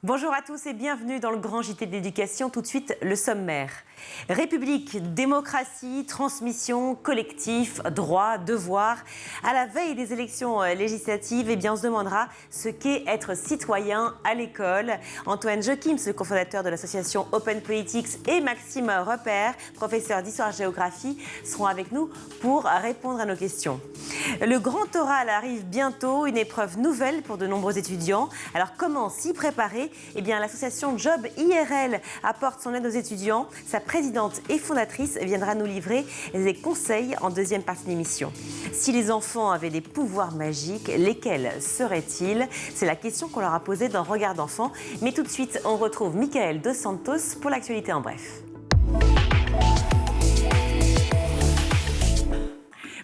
Bonjour à tous et bienvenue dans le grand JT de l'éducation. Tout de suite, le sommaire. République, démocratie, transmission, collectif, droit, devoir. À la veille des élections législatives, on se demandera ce qu'est être citoyen à l'école. Antoine Jochims, le cofondateur de l'association Open Politics, et Maxime Repère, professeur d'histoire-géographie, seront avec nous pour répondre à nos questions. Le grand oral arrive bientôt, une épreuve nouvelle pour de nombreux étudiants. Alors comment s'y préparer ? L'association Job IRL apporte son aide aux étudiants. Sa présidente et fondatrice viendra nous livrer des conseils en deuxième partie d'émission. Si les enfants avaient des pouvoirs magiques, lesquels seraient-ils ? C'est la question qu'on leur a posée dans Regard d'enfant. Mais tout de suite, on retrouve Michael Dos Santos pour l'actualité en bref.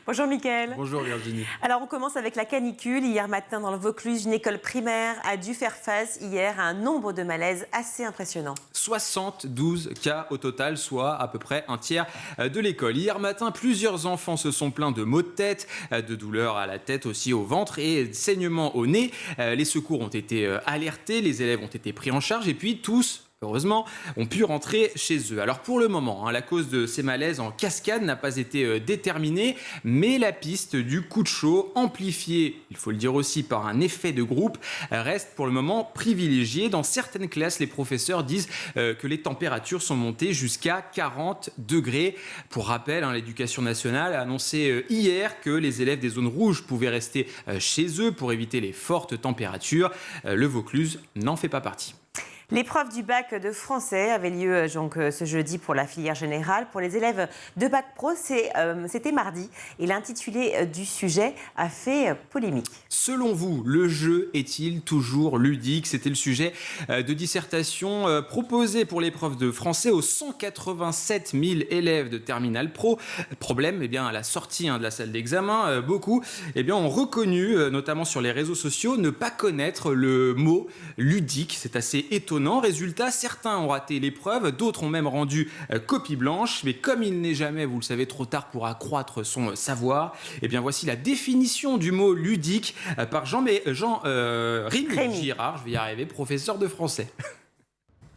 Bonjour Mickaël. Bonjour Virginie. Alors on commence avec la canicule. Hier matin dans le Vaucluse, une école primaire a dû faire face hier à un nombre de malaises assez impressionnant. 72 cas au total, soit à peu près un tiers de l'école. Hier matin, plusieurs enfants se sont plaints de maux de tête, de douleurs à la tête, aussi au ventre et de saignements au nez. Les secours ont été alertés, les élèves ont été pris en charge et puis tous, heureusement, ont pu rentrer chez eux. Alors pour le moment, la cause de ces malaises en cascade n'a pas été déterminée, mais la piste du coup de chaud, amplifiée, il faut le dire aussi, par un effet de groupe, reste pour le moment privilégiée. Dans certaines classes, les professeurs disent que les températures sont montées jusqu'à 40 degrés. Pour rappel, l'Éducation nationale a annoncé hier que les élèves des zones rouges pouvaient rester chez eux pour éviter les fortes températures. Le Vaucluse n'en fait pas partie. L'épreuve du bac de français avait lieu ce jeudi pour la filière générale. Pour les élèves de bac pro, c'était mardi. Et l'intitulé du sujet a fait polémique. Selon vous, le jeu est-il toujours ludique ? C'était le sujet de dissertation proposé pour l'épreuve de français aux 187 000 élèves de terminale pro. Problème, à la sortie de la salle d'examen, beaucoup ont reconnu, notamment sur les réseaux sociaux, ne pas connaître le mot ludique. C'est assez étonnant. Résultat, certains ont raté l'épreuve, d'autres ont même rendu copie blanche. Mais comme il n'est jamais, vous le savez, trop tard pour accroître son savoir, voici la définition du mot ludique par Rémi Girard, je vais y arriver, professeur de français.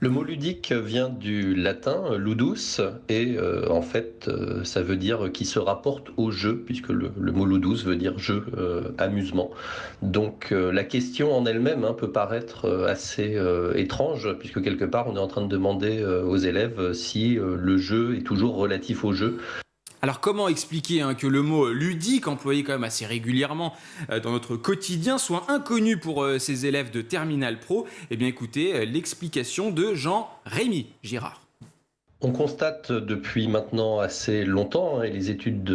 Le mot ludique vient du latin ludus et ça veut dire qui se rapporte au jeu, puisque le mot ludus veut dire jeu, amusement. Donc la question en elle-même peut paraître assez étrange, puisque quelque part on est en train de demander aux élèves si le jeu est toujours relatif au jeu. Alors comment expliquer que le mot ludique, employé quand même assez régulièrement dans notre quotidien, soit inconnu pour ces élèves de Terminal Pro ? Écoutez l'explication de Rémi Girard. On constate depuis maintenant assez longtemps, et les études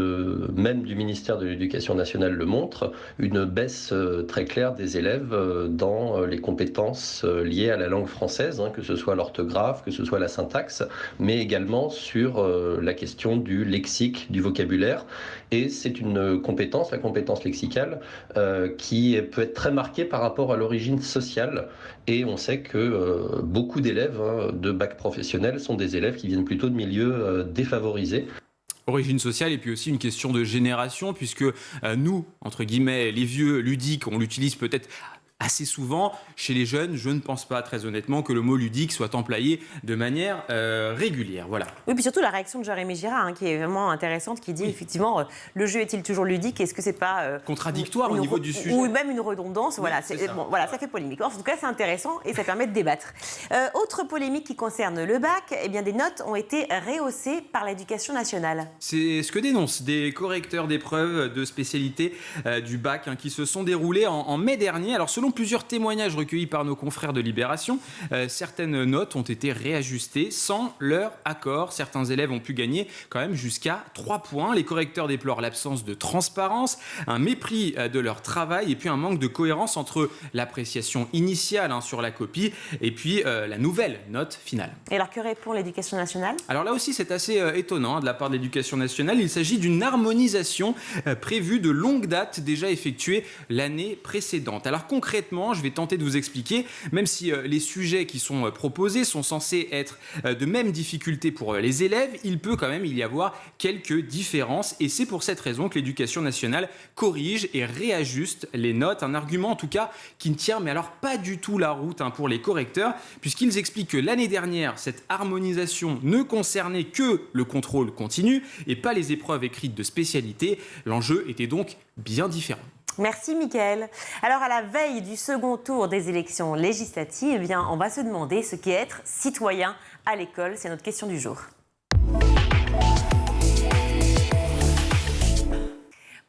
même du ministère de l'Éducation nationale le montrent, une baisse très claire des élèves dans les compétences liées à la langue française, que ce soit l'orthographe, que ce soit la syntaxe, mais également sur la question du lexique, du vocabulaire. Et c'est une compétence, la compétence lexicale, qui peut être très marquée par rapport à l'origine sociale. Et on sait que beaucoup d'élèves de bac professionnel sont des élèves qui viennent plutôt de milieux défavorisés. Origine sociale et puis aussi une question de génération, puisque nous, entre guillemets, les vieux ludiques, on l'utilise peut-être assez souvent. Chez les jeunes, je ne pense pas très honnêtement que le mot ludique soit employé de manière régulière. Voilà. Oui, puis surtout la réaction de Rémi Girard, qui est vraiment intéressante, qui dit effectivement, le jeu est-il toujours ludique ? Est-ce que c'est pas contradictoire au niveau du sujet ? Ou même une redondance. Oui, ça fait polémique. En tout cas, c'est intéressant et ça permet de débattre. Autre polémique qui concerne le bac, des notes ont été rehaussées par l'Éducation nationale. C'est ce que dénoncent des correcteurs d'épreuves de spécialité du bac qui se sont déroulés en mai dernier. Alors selon plusieurs témoignages recueillis par nos confrères de Libération, certaines notes ont été réajustées sans leur accord. Certains élèves ont pu gagner quand même jusqu'à 3 points. Les correcteurs déplorent l'absence de transparence, un mépris de leur travail et puis un manque de cohérence entre l'appréciation initiale sur la copie et puis la nouvelle note finale. Et alors que répond l'Éducation nationale ? Alors là aussi c'est assez étonnant de la part de l'Éducation nationale. Il s'agit d'une harmonisation prévue de longue date déjà effectuée l'année précédente. Alors concrètement, concrètement, je vais tenter de vous expliquer, même si les sujets qui sont proposés sont censés être de même difficulté pour les élèves, il peut quand même y avoir quelques différences et c'est pour cette raison que l'Éducation nationale corrige et réajuste les notes. Un argument en tout cas qui ne tient mais alors pas du tout la route pour les correcteurs, puisqu'ils expliquent que l'année dernière, cette harmonisation ne concernait que le contrôle continu et pas les épreuves écrites de spécialité. L'enjeu était donc bien différent. Merci Mickaël. Alors à la veille du second tour des élections législatives, eh bien, on va se demander ce qu'est être citoyen à l'école. C'est notre question du jour.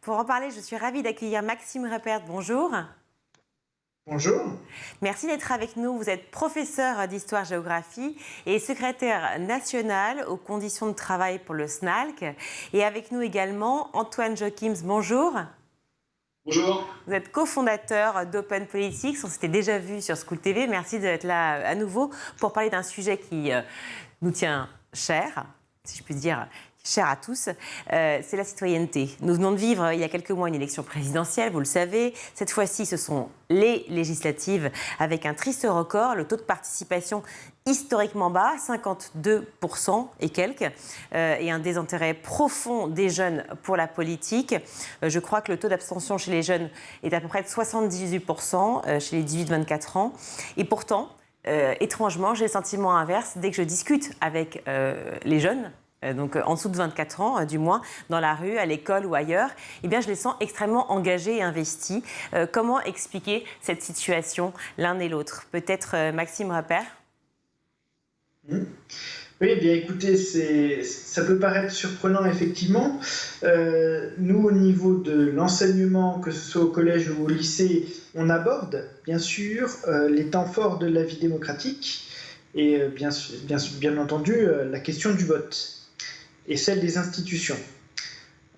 Pour en parler, je suis ravie d'accueillir Maxime Repert. Bonjour. Bonjour. Merci d'être avec nous. Vous êtes professeur d'histoire-géographie et secrétaire national aux conditions de travail pour le SNALC. Et avec nous également Antoine Jochims. Bonjour. Bonjour. Vous êtes cofondateur d'Open Politics. On s'était déjà vu sur School TV. Merci d'être là à nouveau pour parler d'un sujet qui nous tient cher, si je puis dire, cher à tous. C'est la citoyenneté. Nous venons de vivre il y a quelques mois une élection présidentielle, vous le savez. Cette fois-ci, ce sont les législatives avec un triste record. Le taux de participation historiquement bas, 52% et quelques, et un désintérêt profond des jeunes pour la politique. Je crois que le taux d'abstention chez les jeunes est à peu près de 78% chez les 18-24 ans. Et pourtant, étrangement, j'ai le sentiment inverse. Dès que je discute avec les jeunes, donc en dessous de 24 ans, du moins, dans la rue, à l'école ou ailleurs, eh bien, je les sens extrêmement engagés et investis. Comment expliquer cette situation l'un et l'autre? Peut-être Maxime Repert? Oui, eh bien écoutez, ça peut paraître surprenant effectivement. Nous, au niveau de l'enseignement, que ce soit au collège ou au lycée, on aborde bien sûr les temps forts de la vie démocratique et bien entendu la question du vote et celle des institutions.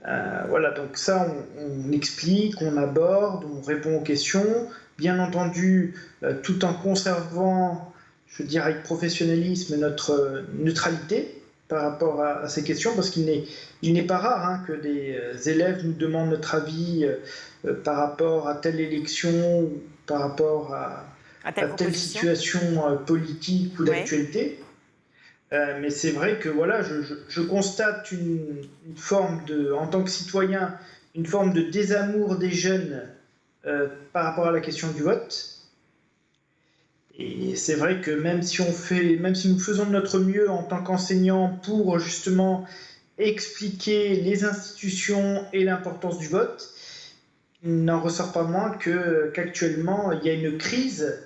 Voilà, donc ça on explique, on aborde, on répond aux questions, bien entendu tout en conservant, je dirais avec professionnalisme, notre neutralité par rapport à ces questions, parce qu'il n'est pas rare que des élèves nous demandent notre avis par rapport à telle élection, ou par rapport à telle situation politique ou d'actualité. Mais c'est vrai que voilà, je constate une forme en tant que citoyen, une forme de désamour des jeunes par rapport à la question du vote. Et c'est vrai que même si nous faisons de notre mieux en tant qu'enseignants pour justement expliquer les institutions et l'importance du vote, il n'en ressort pas moins qu'actuellement il y a une crise,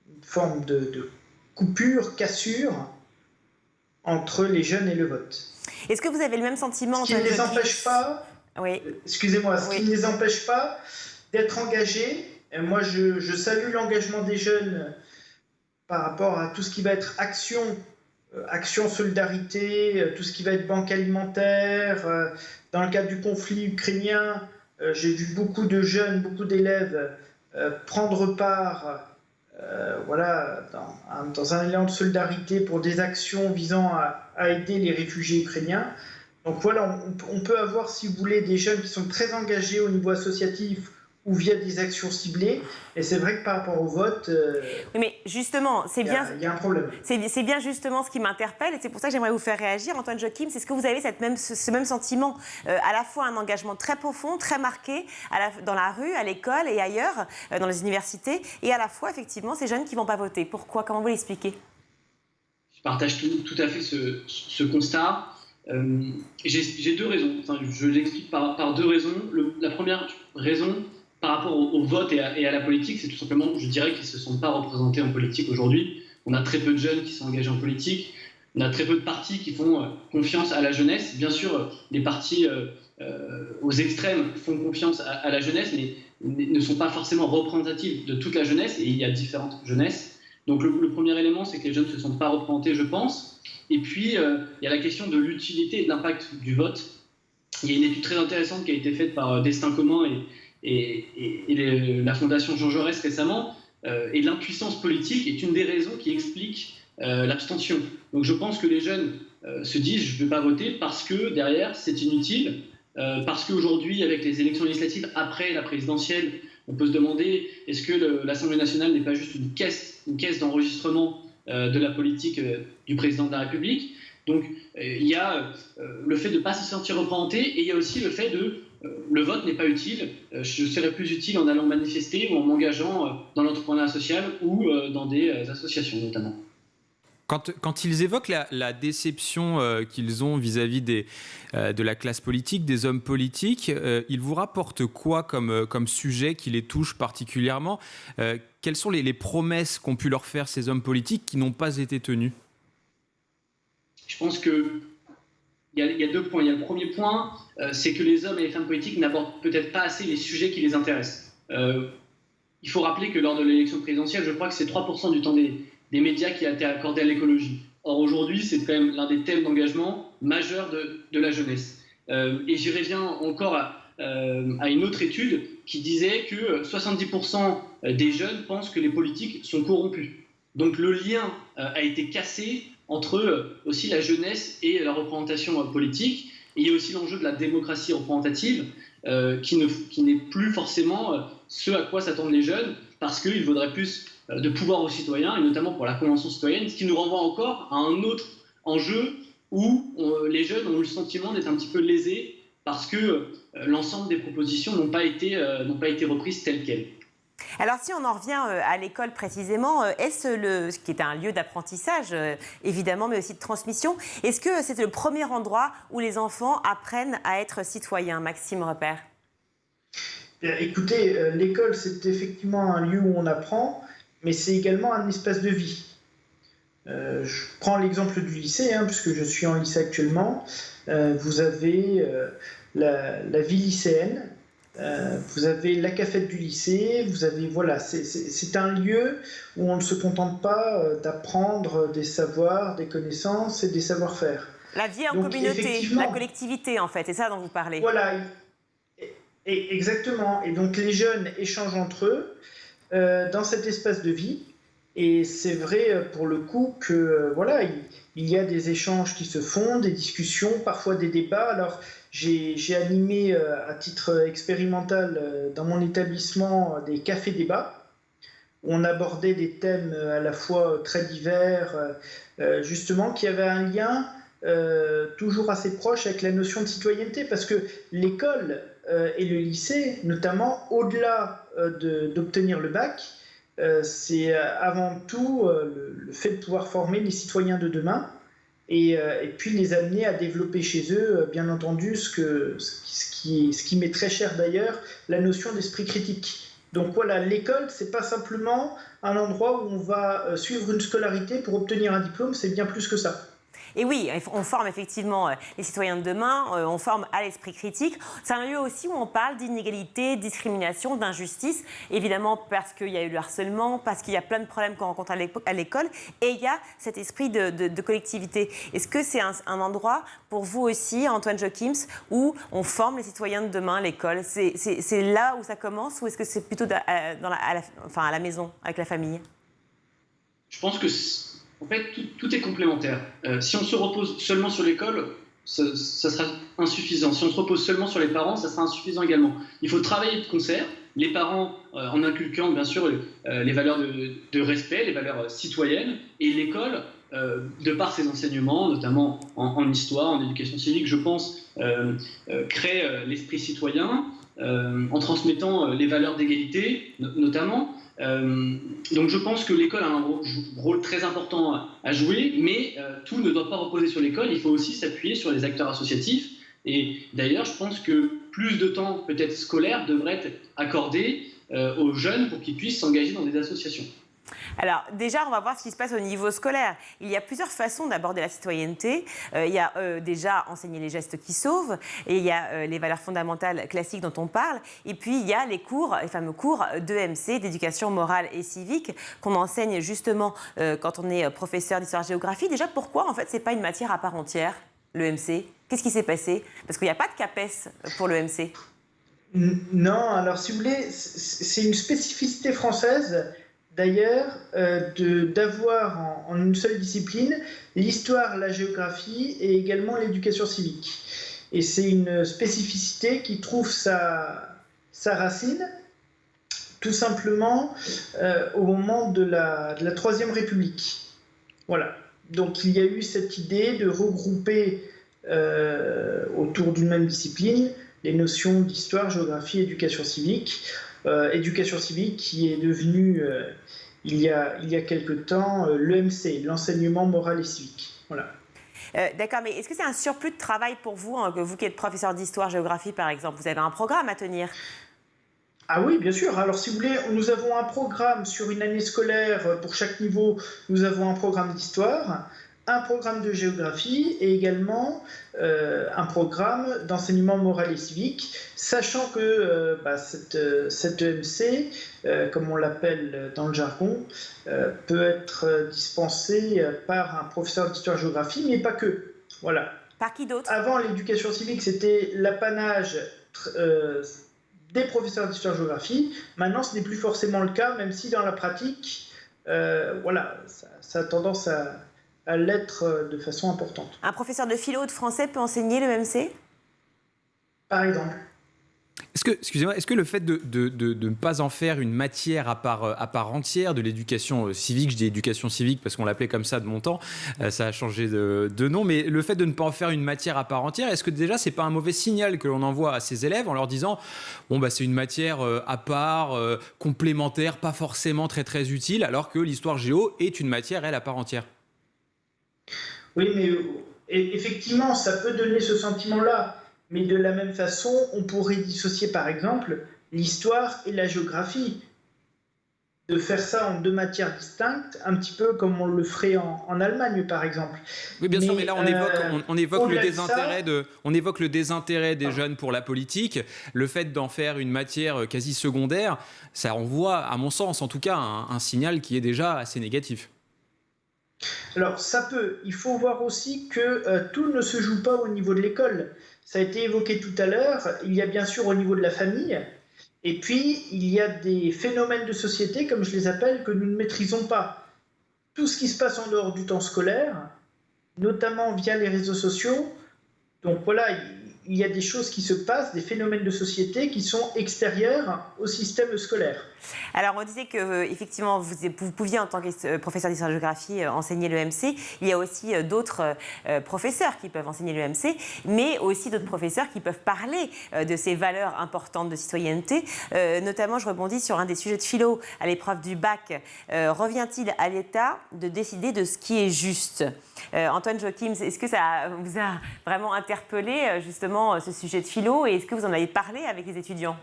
une forme de coupure, cassure entre les jeunes et le vote. Est-ce que vous avez le même sentiment? Ce qui ne les empêche pas, oui. Excusez-moi, ce qui ne les empêche pas d'être engagés. Moi, je salue l'engagement des jeunes par rapport à tout ce qui va être action solidarité, tout ce qui va être banque alimentaire. Dans le cadre du conflit ukrainien, j'ai vu beaucoup de jeunes, beaucoup d'élèves prendre part dans un élan de solidarité pour des actions visant à aider les réfugiés ukrainiens. Donc voilà, on peut avoir, si vous voulez, des jeunes qui sont très engagés au niveau associatif ou via des actions ciblées. Et c'est vrai que par rapport au vote, oui, mais justement, il y a un problème. C'est bien justement ce qui m'interpelle et c'est pour ça que j'aimerais vous faire réagir. Antoine Jochims, est-ce que vous avez ce même sentiment, à la fois un engagement très profond, très marqué dans la rue, à l'école et ailleurs, dans les universités, et à la fois, effectivement, ces jeunes qui ne vont pas voter? Pourquoi? Comment vous l'expliquez? Je partage tout à fait ce constat. J'ai deux raisons. Enfin, je l'explique par deux raisons. La première raison, par rapport au vote et à la politique, c'est tout simplement, je dirais, qu'ils ne se sentent pas représentés en politique aujourd'hui. On a très peu de jeunes qui sont engagés en politique. On a très peu de partis qui font confiance à la jeunesse. Bien sûr, les partis aux extrêmes font confiance à la jeunesse, mais ne sont pas forcément représentatifs de toute la jeunesse, et il y a différentes jeunesses. Donc le premier élément, c'est que les jeunes ne se sentent pas représentés, je pense. Et puis, il y a la question de l'utilité et de l'impact du vote. Il y a une étude très intéressante qui a été faite par Destin commun et la Fondation Jean Jaurès récemment. Et l'impuissance politique est une des raisons qui explique l'abstention. Donc je pense que les jeunes se disent « je ne vais pas voter parce que derrière, c'est inutile, parce qu'aujourd'hui, avec les élections législatives, après la présidentielle, on peut se demander, est-ce que l'Assemblée nationale n'est pas juste une caisse d'enregistrement de la politique du président de la République? Donc, il y a le fait de ne pas se sentir représenté, et il y a aussi le fait le vote n'est pas utile. Je serais plus utile en allant manifester ou en m'engageant dans l'entrepreneuriat social ou dans des associations notamment. Quand ils évoquent la déception qu'ils ont vis-à-vis de la classe politique, des hommes politiques, ils vous rapportent quoi comme sujet qui les touche particulièrement? Quelles sont les promesses qu'ont pu leur faire ces hommes politiques qui n'ont pas été tenues? Je pense qu'il y a 2 points. Il y a le premier point, c'est que les hommes et les femmes politiques n'abordent peut-être pas assez les sujets qui les intéressent. Il faut rappeler que lors de l'élection présidentielle, je crois que c'est 3% du temps des médias qui a été accordé à l'écologie. Or, aujourd'hui, c'est quand même l'un des thèmes d'engagement majeurs de la jeunesse. Et j'y reviens encore à une autre étude qui disait que 70% des jeunes pensent que les politiques sont corrompus. Donc le lien a été cassé entre aussi la jeunesse et la représentation politique. Et il y a aussi l'enjeu de la démocratie représentative qui n'est plus forcément ce à quoi s'attendent les jeunes, parce qu'il vaudrait plus de pouvoir aux citoyens, et notamment pour la Convention citoyenne, ce qui nous renvoie encore à un autre enjeu où les jeunes ont eu le sentiment d'être un petit peu lésés parce que l'ensemble des propositions n'ont pas été reprises telles quelles. Alors si on en revient à l'école précisément, ce qui est un lieu d'apprentissage évidemment, mais aussi de transmission, est-ce que c'est le premier endroit où les enfants apprennent à être citoyens? Maxime Repère. Écoutez, l'école c'est effectivement un lieu où on apprend, mais c'est également un espace de vie. Je prends l'exemple du lycée, puisque je suis en lycée actuellement. Vous avez la vie lycéenne, vous avez la cafette du lycée, vous avez, voilà, c'est un lieu où on ne se contente pas d'apprendre des savoirs, des connaissances et des savoir-faire. La vie en communauté, la collectivité en fait, c'est ça dont vous parlez. Voilà, exactement. Et donc les jeunes échangent entre eux dans cet espace de vie. Et c'est vrai pour le coup que voilà, il y a des échanges qui se font, des discussions, parfois des débats. Alors j'ai animé à titre expérimental dans mon établissement des cafés-débats où on abordait des thèmes à la fois très divers, justement qui avaient un lien toujours assez proche avec la notion de citoyenneté, parce que l'école et le lycée, notamment au-delà d'obtenir le bac, c'est avant tout le fait de pouvoir former les citoyens de demain et puis les amener à développer chez eux, bien entendu, ce qui m'est très cher d'ailleurs, la notion d'esprit critique. Donc voilà, l'école, c'est pas simplement un endroit où on va suivre une scolarité pour obtenir un diplôme, c'est bien plus que ça. Et oui, on forme effectivement les citoyens de demain, on forme à l'esprit critique. C'est un lieu aussi où on parle d'inégalité, de discrimination, d'injustice, évidemment parce qu'il y a eu le harcèlement, parce qu'il y a plein de problèmes qu'on rencontre à l'école, et il y a cet esprit de collectivité. Est-ce que c'est un endroit pour vous aussi, Antoine Jochims, où on forme les citoyens de demain, l'école? C'est là où ça commence, ou est-ce que c'est plutôt à la maison, avec la famille? Je pense que en fait, tout est complémentaire. Si on se repose seulement sur l'école, ça sera insuffisant. Si on se repose seulement sur les parents, ça sera insuffisant également. Il faut travailler de concert, les parents en inculquant bien sûr les valeurs de respect, les valeurs citoyennes, et l'école, de par ses enseignements, notamment en histoire, en éducation civique, je pense, crée l'esprit citoyen, en transmettant les valeurs d'égalité, notamment. Donc je pense que l'école a un rôle très important à jouer, mais tout ne doit pas reposer sur l'école, il faut aussi s'appuyer sur les acteurs associatifs. Et d'ailleurs, je pense que plus de temps peut-être scolaire devrait être accordé aux jeunes pour qu'ils puissent s'engager dans des associations. Alors déjà, on va voir ce qui se passe au niveau scolaire. Il y a plusieurs façons d'aborder la citoyenneté. Il y a déjà enseigner les gestes qui sauvent, et il y a les valeurs fondamentales classiques dont on parle, et puis il y a les fameux cours d'EMC, d'éducation morale et civique, qu'on enseigne justement quand on est professeur d'histoire-géographie. Déjà, pourquoi en fait c'est pas une matière à part entière, l'EMC? Qu'est-ce qui s'est passé? Parce qu'il n'y a pas de CAPES pour l'EMC. Non, alors si vous voulez, c'est une spécificité française d'ailleurs d'avoir en une seule discipline l'histoire, la géographie et également l'éducation civique. Et c'est une spécificité qui trouve sa racine tout simplement au moment de la Troisième République. Voilà. Donc il y a eu cette idée de regrouper autour d'une même discipline les notions d'histoire, géographie, éducation civique. Éducation civique qui est devenue, il y a quelque temps, l'EMC, l'enseignement moral et civique. Voilà. D'accord, mais est-ce que c'est un surplus de travail pour vous, hein, vous qui êtes professeur d'histoire, géographie par exemple? Vous avez un programme à tenir? Ah oui, bien sûr. Alors, si vous voulez, nous avons un programme sur une année scolaire. Pour chaque niveau, nous avons un programme d'histoire, un programme de géographie et également un programme d'enseignement moral et civique, sachant que cette EMC, comme on l'appelle dans le jargon, peut être dispensée par un professeur d'histoire-géographie, mais pas que. Voilà. Par qui d'autre? Avant, l'éducation civique, c'était l'apanage des professeurs d'histoire-géographie. Maintenant, ce n'est plus forcément le cas, même si dans la pratique, ça a tendance à l'être de façon importante. Un professeur de philo ou de français peut enseigner le l'EMC? Par exemple. Est-ce que le fait de ne pas en faire une matière à part entière de l'éducation civique, je dis éducation civique parce qu'on l'appelait comme ça de mon temps, ça a changé de nom, mais le fait de ne pas en faire une matière à part entière, est-ce que déjà c'est pas un mauvais signal que l'on envoie à ces élèves en leur disant c'est une matière à part, complémentaire, pas forcément très très utile, alors que l'histoire géo est une matière, elle, à part entière? Oui, mais effectivement, ça peut donner ce sentiment-là. Mais de la même façon, on pourrait dissocier par exemple l'histoire et la géographie. De faire ça en deux matières distinctes, un petit peu comme on le ferait en Allemagne par exemple. Oui, bien sûr, mais là on évoque le désintérêt des jeunes pour la politique. Le fait d'en faire une matière quasi secondaire, ça envoie, à mon sens en tout cas, un signal qui est déjà assez négatif. Alors ça peut. Il faut voir aussi que tout ne se joue pas au niveau de l'école. Ça a été évoqué tout à l'heure, il y a bien sûr au niveau de la famille, et puis il y a des phénomènes de société, comme je les appelle, que nous ne maîtrisons pas. Tout ce qui se passe en dehors du temps scolaire, notamment via les réseaux sociaux, donc voilà, il y a des choses qui se passent, des phénomènes de société qui sont extérieurs au système scolaire. Alors, on disait que effectivement, vous pouviez, en tant que professeur d'histoire-géographie, enseigner l'EMC. Il y a aussi d'autres professeurs qui peuvent enseigner l'EMC, mais aussi d'autres professeurs qui peuvent parler de ces valeurs importantes de citoyenneté. Notamment, je rebondis sur un des sujets de philo à l'épreuve du bac. Revient-il à l'État de décider de ce qui est juste? Antoine Joachim, est-ce que ça vous a vraiment interpellé, justement, ce sujet de philo, et est-ce que vous en avez parlé avec les étudiants?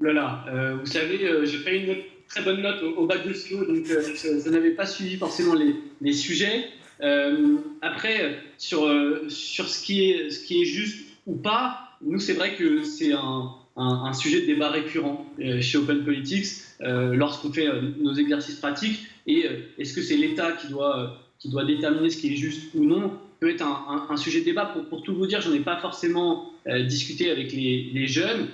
Vous savez, j'ai fait une très bonne note au bac de philo, donc je n'avais pas suivi forcément les sujets. Après, sur ce qui est juste ou pas, nous, c'est vrai que c'est un sujet de débat récurrent chez Open Politics lorsqu'on fait nos exercices pratiques. Et est-ce que c'est l'État qui doit déterminer ce qui est juste ou non, peut être un sujet de débat. Pour tout vous dire, je n'en ai pas forcément discuté avec les jeunes.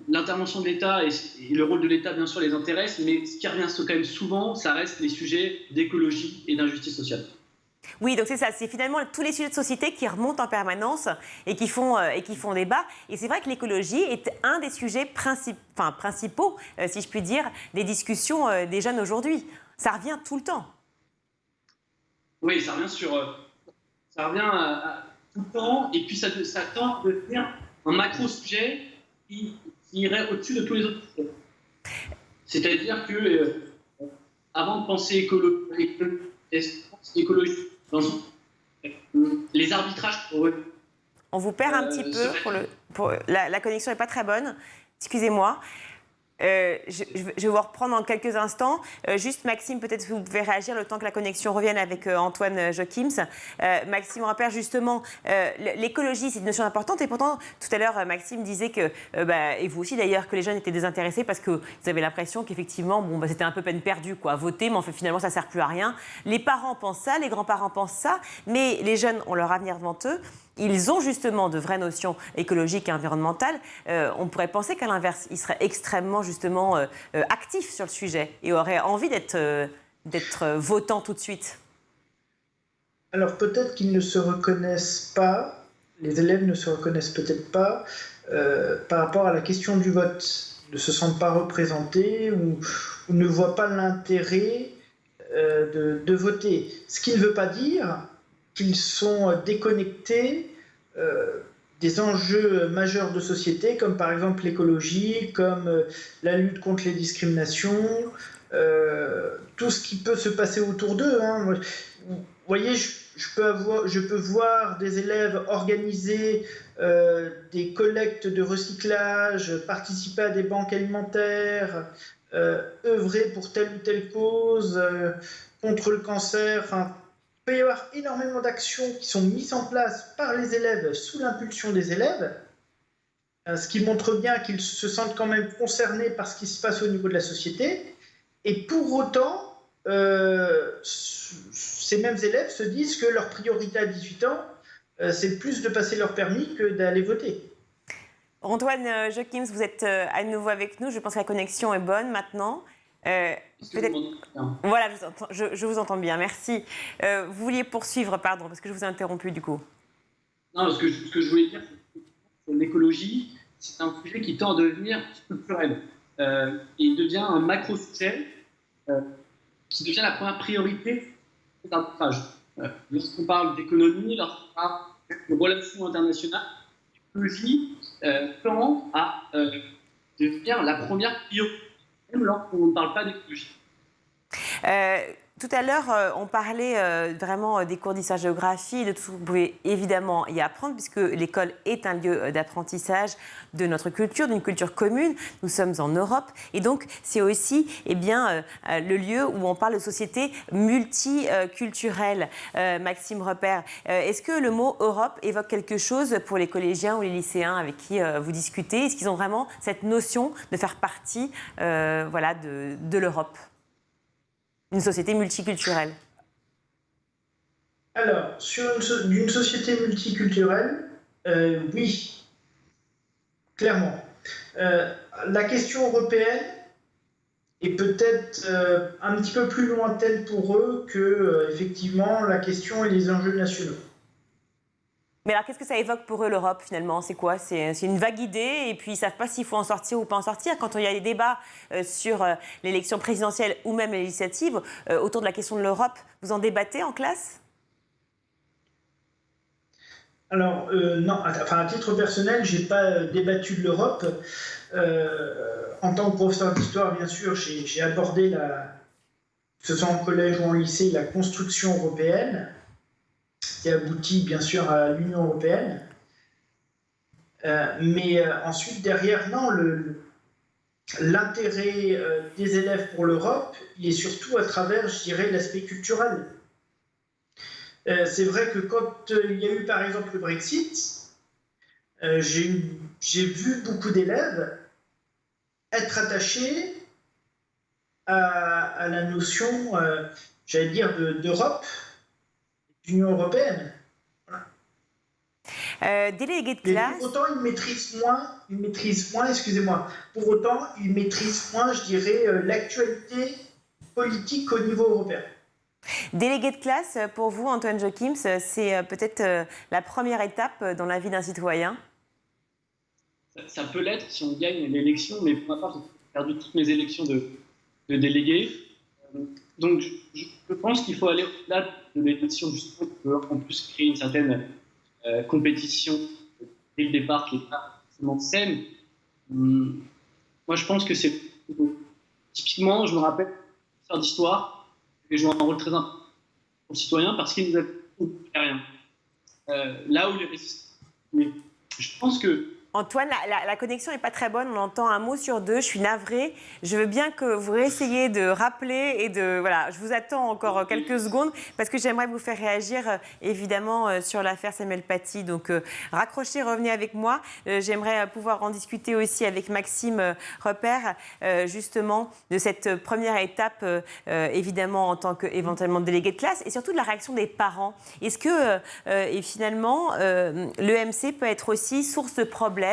L'intervention de l'État et le rôle de l'État, bien sûr, les intéresse, mais ce qui revient quand même souvent, ça reste les sujets d'écologie et d'injustice sociale. Oui, donc c'est ça, c'est finalement tous les sujets de société qui remontent en permanence et qui font débat. Et c'est vrai que l'écologie est un des sujets principaux, si je puis dire, des discussions des jeunes aujourd'hui. Ça revient tout le temps. Oui, ça revient tout le temps, et puis ça tend à devenir un macro-sujet qui irait au-dessus de tous les autres sujets. C'est-à-dire que avant de penser écologie, les arbitrages... On vous perd un petit peu, la connexion n'est pas très bonne, excusez-moi. Je vais vous reprendre dans quelques instants. Juste Maxime, peut-être vous pouvez réagir le temps que la connexion revienne avec Antoine Joachims. Maxime Rampère, justement, l'écologie, c'est une notion importante. Et pourtant, tout à l'heure, Maxime disait que, et vous aussi d'ailleurs, que les jeunes étaient désintéressés parce qu'ils avaient l'impression qu'effectivement, c'était un peu peine perdue, quoi. Voter, mais en fait, finalement, ça ne sert plus à rien. Les parents pensent ça, les grands-parents pensent ça, mais les jeunes ont leur avenir devant eux. Ils ont justement de vraies notions écologiques et environnementales. On pourrait penser qu'à l'inverse, ils seraient extrêmement justement actifs sur le sujet et auraient envie d'être votants tout de suite. Alors peut-être qu'ils ne se reconnaissent pas, les élèves ne se reconnaissent peut-être pas par rapport à la question du vote, ne se sentent pas représentés ou ne voient pas l'intérêt de voter. Ce qui ne veut pas dire qu'ils sont déconnectés des enjeux majeurs de société, comme par exemple l'écologie, comme la lutte contre les discriminations, tout ce qui peut se passer autour d'eux. Hein. Vous voyez, je peux voir des élèves organiser des collectes de recyclage, participer à des banques alimentaires, œuvrer pour telle ou telle cause, contre le cancer. Enfin, il peut y avoir énormément d'actions qui sont mises en place par les élèves sous l'impulsion des élèves, ce qui montre bien qu'ils se sentent quand même concernés par ce qui se passe au niveau de la société. Et pour autant, ces mêmes élèves se disent que leur priorité à 18 ans, c'est plus de passer leur permis que d'aller voter. Antoine Jochims, vous êtes à nouveau avec nous. Je pense que la connexion est bonne maintenant. Voilà, je vous entends bien, merci. Vous vouliez poursuivre, pardon, parce que je vous ai interrompu du coup. Non, ce que je voulais dire, c'est que l'écologie, c'est un sujet qui tend à devenir structurel. Il devient un macro-sujet qui devient la première priorité d'un ouvrage. Lorsqu'on parle d'économie, lorsqu'on parle de relations internationales, l'écologie tend à devenir la première priorité, même lorsqu'on ne parle pas d'écologie. Tout à l'heure, on parlait vraiment des cours d'histoire-géographie, de tout ce que vous pouvez évidemment y apprendre, puisque l'école est un lieu d'apprentissage de notre culture, d'une culture commune. Nous sommes en Europe, et donc c'est aussi le lieu où on parle de société multiculturelle. Maxime Repère, est-ce que le mot Europe évoque quelque chose pour les collégiens ou les lycéens avec qui vous discutez? Est-ce qu'ils ont vraiment cette notion de faire partie de l'Europe? Une société multiculturelle. Alors, sur une société multiculturelle, oui, clairement. La question européenne est peut-être un petit peu plus lointaine pour eux que, effectivement, la question et les enjeux nationaux. Mais alors, qu'est-ce que ça évoque pour eux, l'Europe, finalement? C'est quoi? C'est une vague idée, et puis ils ne savent pas s'il faut en sortir ou pas en sortir. Quand il y a des débats sur l'élection présidentielle ou même les législatives, autour de la question de l'Europe, vous en débattez en classe? Alors, non, enfin, à titre personnel, je n'ai pas débattu de l'Europe. En tant que professeur d'histoire, bien sûr, j'ai abordé, que ce soit en collège ou en lycée, la construction européenne, qui aboutit bien sûr à l'Union européenne. Mais ensuite, derrière, non, l'intérêt des élèves pour l'Europe, il est surtout à travers, je dirais, l'aspect culturel. C'est vrai que quand il y a eu par exemple le Brexit, j'ai vu beaucoup d'élèves être attachés à la notion, j'allais dire, d'Europe, d'Union européenne. Voilà. Délégué de classe. Pour autant, ils maîtrisent moins, excusez-moi, pour autant, ils maîtrisent moins, je dirais, l'actualité politique au niveau européen. Délégué de classe, pour vous, Antoine Jochims, c'est peut-être la première étape dans la vie d'un citoyen? Ça peut l'être si on gagne l'élection, mais pour ma part, j'ai perdu toutes mes élections de délégués. Donc, je pense qu'il faut aller au-delà de l'élection, justement, pour en plus créer une certaine compétition dès le départ qui n'est pas forcément saine. Moi, je pense que c'est... Typiquement, je me rappelle, professeur d'histoire, et joue un rôle très important pour le citoyen parce qu'il nous a rien. Là où les résistants. Mais je pense que. Antoine, la connexion n'est pas très bonne, on entend un mot sur deux, je suis navrée. Je veux bien que vous réessayiez de rappeler et de... Voilà, je vous attends encore quelques secondes parce que j'aimerais vous faire réagir évidemment sur l'affaire Samuel Paty. Donc raccrochez, revenez avec moi. J'aimerais pouvoir en discuter aussi avec Maxime Repère justement de cette première étape évidemment en tant qu'éventuellement délégué de classe et surtout de la réaction des parents. Est-ce que et finalement l'EMC peut être aussi source de problèmes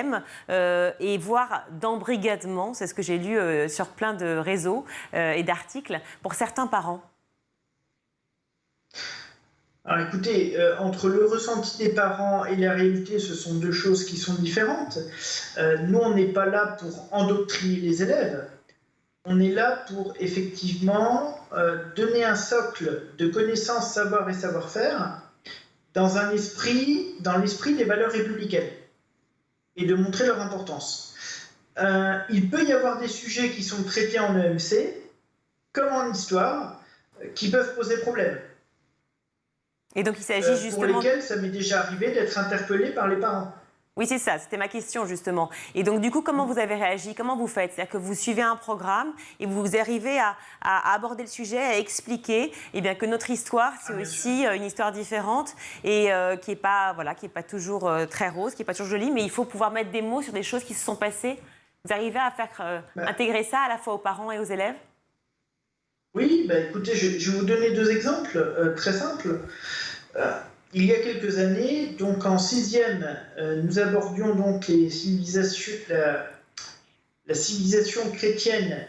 et voire d'embrigadement, c'est ce que j'ai lu sur plein de réseaux et d'articles, pour certains parents? Alors écoutez, entre le ressenti des parents et la réalité, ce sont deux choses qui sont différentes. Nous, on n'est pas là pour endoctriner les élèves. On est là pour effectivement donner un socle de connaissances, savoir et savoir-faire dans l'esprit des valeurs républicaines et de montrer leur importance. Il peut y avoir des sujets qui sont traités en EMC, comme en histoire, qui peuvent poser problème. Et donc il s'agit justement... Pour lesquels ça m'est déjà arrivé d'être interpellé par les parents. Oui, c'est ça, c'était ma question justement. Et donc du coup, comment vous avez réagi? Comment vous faites? C'est-à-dire que vous suivez un programme et vous arrivez à aborder le sujet, à expliquer bien, que notre histoire, c'est aussi une histoire différente et qui n'est pas toujours très rose, qui n'est pas toujours jolie, mais il faut pouvoir mettre des mots sur des choses qui se sont passées. Vous arrivez à faire intégrer ça à la fois aux parents et aux élèves? Oui, écoutez, je vais vous donner deux exemples très simples. Il y a quelques années, donc en 6e, nous abordions donc la civilisation chrétienne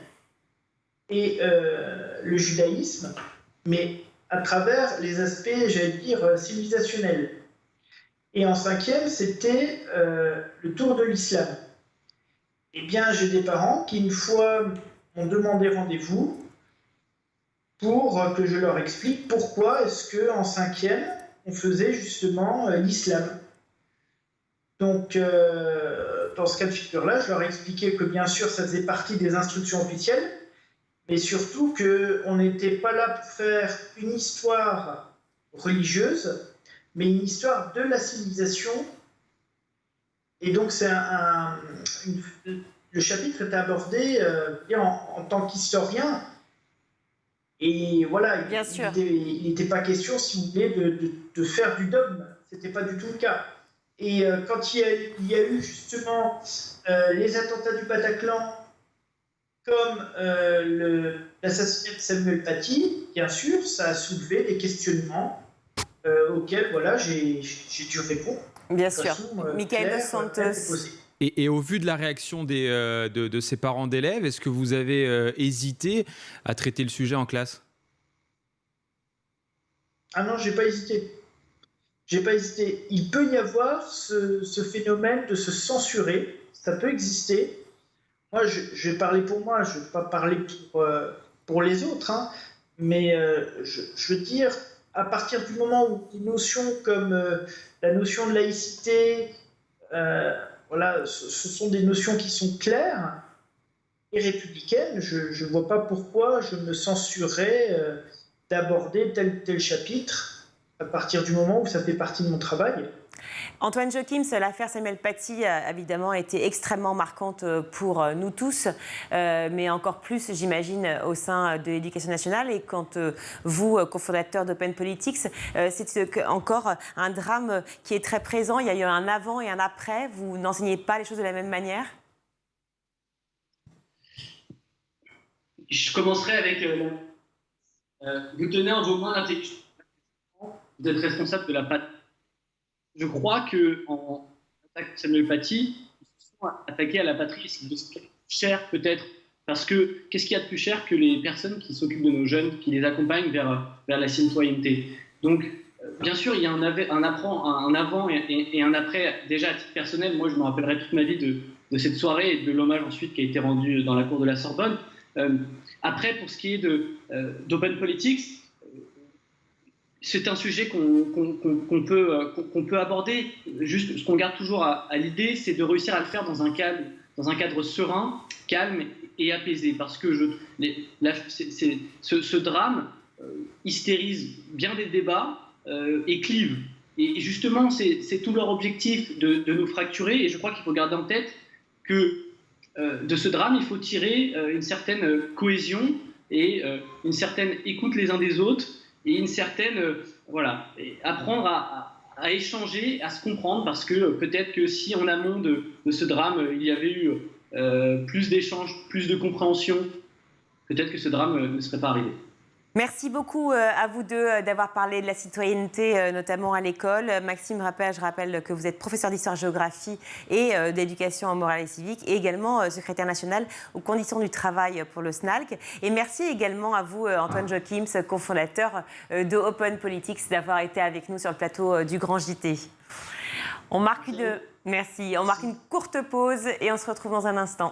et le judaïsme, mais à travers les aspects, j'allais dire, civilisationnels. Et en 5e, c'était le tour de l'islam. Eh bien, j'ai des parents qui, une fois, m'ont demandé rendez-vous pour que je leur explique pourquoi est-ce qu'en 5e, on faisait justement l'islam. Donc, dans ce cas de figure-là, je leur ai expliqué que bien sûr, ça faisait partie des instructions officielles, mais surtout qu'on n'était pas là pour faire une histoire religieuse, mais une histoire de la civilisation. Et donc, le chapitre était abordé en tant qu'historien. Et voilà, il n'était pas question, si vous voulez, de faire du dogme. Ce n'était pas du tout le cas. Et quand il y a eu justement les attentats du Bataclan, comme l'assassinat de Samuel Paty, bien sûr, ça a soulevé des questionnements auxquels j'ai dû répondre. Bien sûr. Michael Dos Santos. Et au vu de la réaction de ces parents d'élèves, est-ce que vous avez hésité à traiter le sujet en classe? Ah non, j'ai pas hésité. Il peut y avoir ce phénomène de se censurer, ça peut exister. Moi, je vais parler pour moi, je ne vais pas parler pour les autres, hein, mais je veux dire, à partir du moment où des notions comme la notion de laïcité, ce sont des notions qui sont claires et républicaines. Je ne vois pas pourquoi je me censurerais d'aborder tel ou tel chapitre à partir du moment où ça fait partie de mon travail. Antoine Jochims, l'affaire Samuel Paty a évidemment été extrêmement marquante pour nous tous, mais encore plus, j'imagine, au sein de l'Éducation nationale. Et quand vous, cofondateur d'Open Politics, c'est encore un drame qui est très présent. Il y a eu un avant et un après. Vous n'enseignez pas les choses de la même manière? Je commencerai avec vous tenez en vos mains l'intelligence. Vous êtes responsable de la patrie. Je crois qu'en attaquant Samuel Paty, ils se sont attaqués à la patrie, c'est de ce qui est cher peut-être, parce que qu'est-ce qu'il y a de plus cher que les personnes qui s'occupent de nos jeunes, qui les accompagnent vers la citoyenneté. Donc, bien sûr, il y a un avant et un après. Déjà, à titre personnel, moi, je me rappellerai toute ma vie de cette soirée et de l'hommage ensuite qui a été rendu dans la cour de la Sorbonne. Après, pour ce qui est d'Open Politics, c'est un sujet qu'on peut aborder. Juste, ce qu'on garde toujours à l'idée, c'est de réussir à le faire dans un cadre serein, calme et apaisé. Parce que ce drame hystérise bien des débats et clive. Et justement, c'est tout leur objectif de nous fracturer. Et je crois qu'il faut garder en tête que de ce drame, il faut tirer une certaine cohésion et une certaine écoute les uns des autres. Et une certaine, apprendre à échanger, à se comprendre, parce que peut-être que si en amont de ce drame, il y avait eu plus d'échanges, plus de compréhension, peut-être que ce drame ne serait pas arrivé. Merci beaucoup à vous deux d'avoir parlé de la citoyenneté, notamment à l'école. Maxime Rappel, je rappelle que vous êtes professeur d'histoire-géographie et d'éducation morale et civique, et également secrétaire national aux conditions du travail pour le SNALC. Et merci également à vous, Antoine Jochims, cofondateur de Open Politics, d'avoir été avec nous sur le plateau du Grand JT. On marque une courte pause et on se retrouve dans un instant.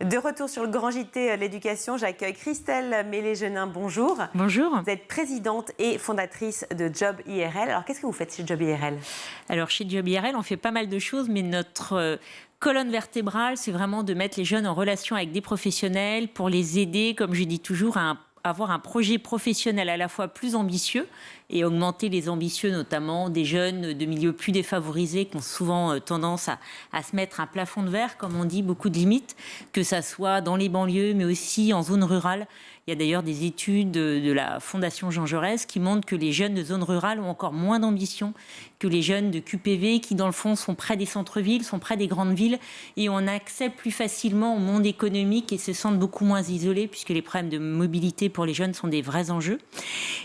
De retour sur le Grand JT l'éducation, j'accueille Christelle Mélé-Genin. Bonjour. Bonjour. Vous êtes présidente et fondatrice de Job IRL. Alors, qu'est-ce que vous faites chez Job IRL? Alors, chez Job IRL, on fait pas mal de choses, mais notre colonne vertébrale, c'est vraiment de mettre les jeunes en relation avec des professionnels pour les aider, comme je dis toujours, à avoir un projet professionnel à la fois plus ambitieux et augmenter les ambitieux, notamment des jeunes de milieux plus défavorisés qui ont souvent tendance à se mettre un plafond de verre, comme on dit, beaucoup de limites, que ça soit dans les banlieues, mais aussi en zone rurale. Il y a d'ailleurs des études de la Fondation Jean Jaurès qui montrent que les jeunes de zone rurale ont encore moins d'ambition que les jeunes de QPV qui, dans le fond, sont près des centres-villes, sont près des grandes villes et ont accès plus facilement au monde économique et se sentent beaucoup moins isolés puisque les problèmes de mobilité pour les jeunes sont des vrais enjeux.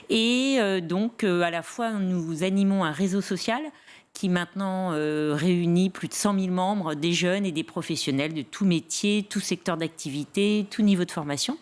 Et donc, à la fois, nous animons un réseau social qui maintenant réunit plus de 100 000 membres, des jeunes et des professionnels de tout métier, tout secteur d'activité, tout niveau de formation.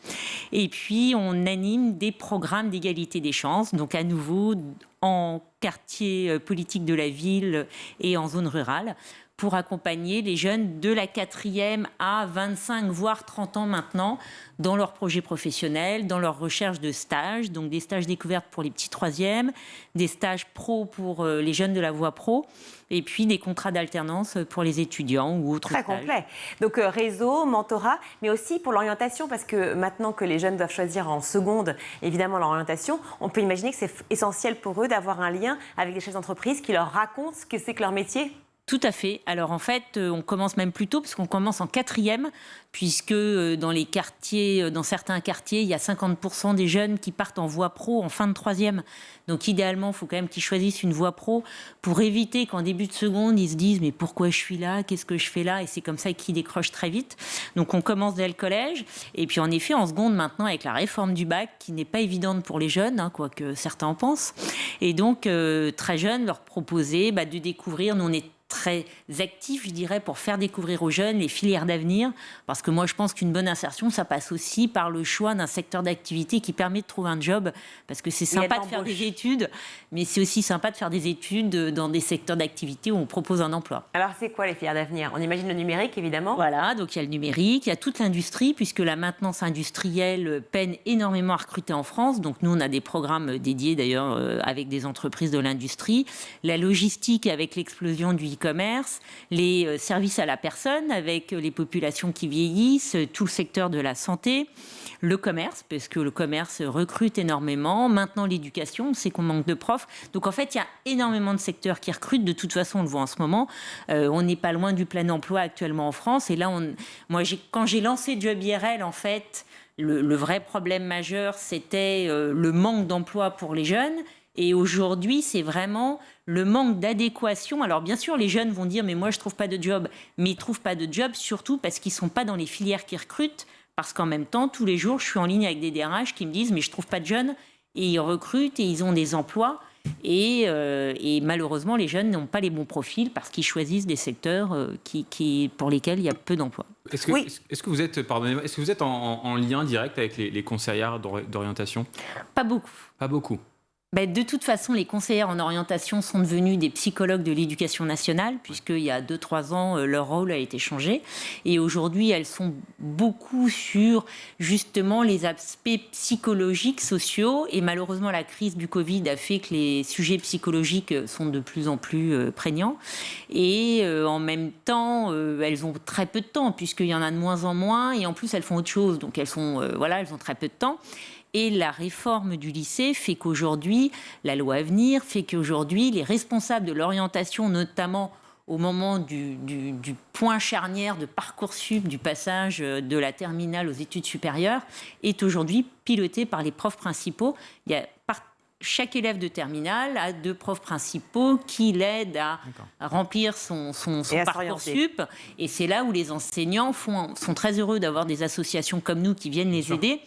Et puis, on anime des programmes d'égalité des chances, donc à nouveau en quartier politique de la ville et en zone rurale, pour accompagner les jeunes de la 4e à 25, voire 30 ans maintenant, dans leurs projets professionnels, dans leur recherche de stages, donc des stages découvertes pour les petits 3e, des stages pro pour les jeunes de la voie pro, et puis des contrats d'alternance pour les étudiants ou autres stages. Très complet. Donc réseau, mentorat, mais aussi pour l'orientation, parce que maintenant que les jeunes doivent choisir en seconde, évidemment, leur orientation, on peut imaginer que c'est essentiel pour eux d'avoir un lien avec des chefs d'entreprise qui leur racontent ce que c'est que leur métier. Tout à fait. Alors en fait, on commence même plus tôt parce qu'on commence en 4e, puisque dans les quartiers, dans certains quartiers, il y a 50% des jeunes qui partent en voie pro en fin de 3e. Donc idéalement, il faut quand même qu'ils choisissent une voie pro pour éviter qu'en début de seconde, ils se disent « mais pourquoi je suis là? Qu'est-ce que je fais là ?» Et c'est comme ça qu'ils décrochent très vite. Donc on commence dès le collège. Et puis en effet, en seconde maintenant, avec la réforme du bac, qui n'est pas évidente pour les jeunes, quoique certains en pensent. Et donc, très jeunes, leur proposer de découvrir, nous on est très actif, je dirais, pour faire découvrir aux jeunes les filières d'avenir. Parce que moi, je pense qu'une bonne insertion, ça passe aussi par le choix d'un secteur d'activité qui permet de trouver un job. Parce que c'est sympa de faire des études, mais c'est aussi sympa de faire des études dans des secteurs d'activité où on propose un emploi. Alors, c'est quoi les filières d'avenir? On imagine le numérique, évidemment. Voilà, donc il y a le numérique, il y a toute l'industrie, puisque la maintenance industrielle peine énormément à recruter en France. Donc nous, on a des programmes dédiés, d'ailleurs, avec des entreprises de l'industrie. La logistique, avec l'explosion du e-commerce, les services à la personne avec les populations qui vieillissent, tout le secteur de la santé, le commerce, parce que le commerce recrute énormément, maintenant l'éducation, on sait qu'on manque de profs. Donc en fait, il y a énormément de secteurs qui recrutent, de toute façon on le voit en ce moment. On n'est pas loin du plein emploi actuellement en France. Et là, quand j'ai lancé Job IRL, en fait, le vrai problème majeur, c'était le manque d'emploi pour les jeunes. Et aujourd'hui, c'est vraiment le manque d'adéquation. Alors bien sûr, les jeunes vont dire « mais moi, je ne trouve pas de job ». Mais ils ne trouvent pas de job surtout parce qu'ils ne sont pas dans les filières qui recrutent. Parce qu'en même temps, tous les jours, je suis en ligne avec des DRH qui me disent « mais je ne trouve pas de jeunes ». Et ils recrutent et ils ont des emplois. Et malheureusement, les jeunes n'ont pas les bons profils parce qu'ils choisissent des secteurs pour lesquels il y a peu d'emplois. Est-ce que vous êtes, pardonnez-moi, est-ce que vous êtes en lien direct avec les conseillères d'orientation? Pas beaucoup. Pas beaucoup. De toute façon, les conseillères en orientation sont devenues des psychologues de l'éducation nationale, puisqu'il y a 2-3 ans, leur rôle a été changé. Et aujourd'hui, elles sont beaucoup sur, justement, les aspects psychologiques, sociaux. Et malheureusement, la crise du Covid a fait que les sujets psychologiques sont de plus en plus prégnants. Et en même temps, elles ont très peu de temps, puisqu'il y en a de moins en moins. Et en plus, elles font autre chose. Donc, elles ont très peu de temps. Et la réforme du lycée fait qu'aujourd'hui, la loi à venir fait qu'aujourd'hui, les responsables de l'orientation, notamment au moment du point charnière de Parcoursup, du passage de la terminale aux études supérieures, est aujourd'hui piloté par les profs principaux. Chaque élève de terminale a 2 profs principaux qui l'aident à remplir son Parcoursup. Et c'est là où les enseignants sont très heureux d'avoir des associations comme nous qui viennent les aider.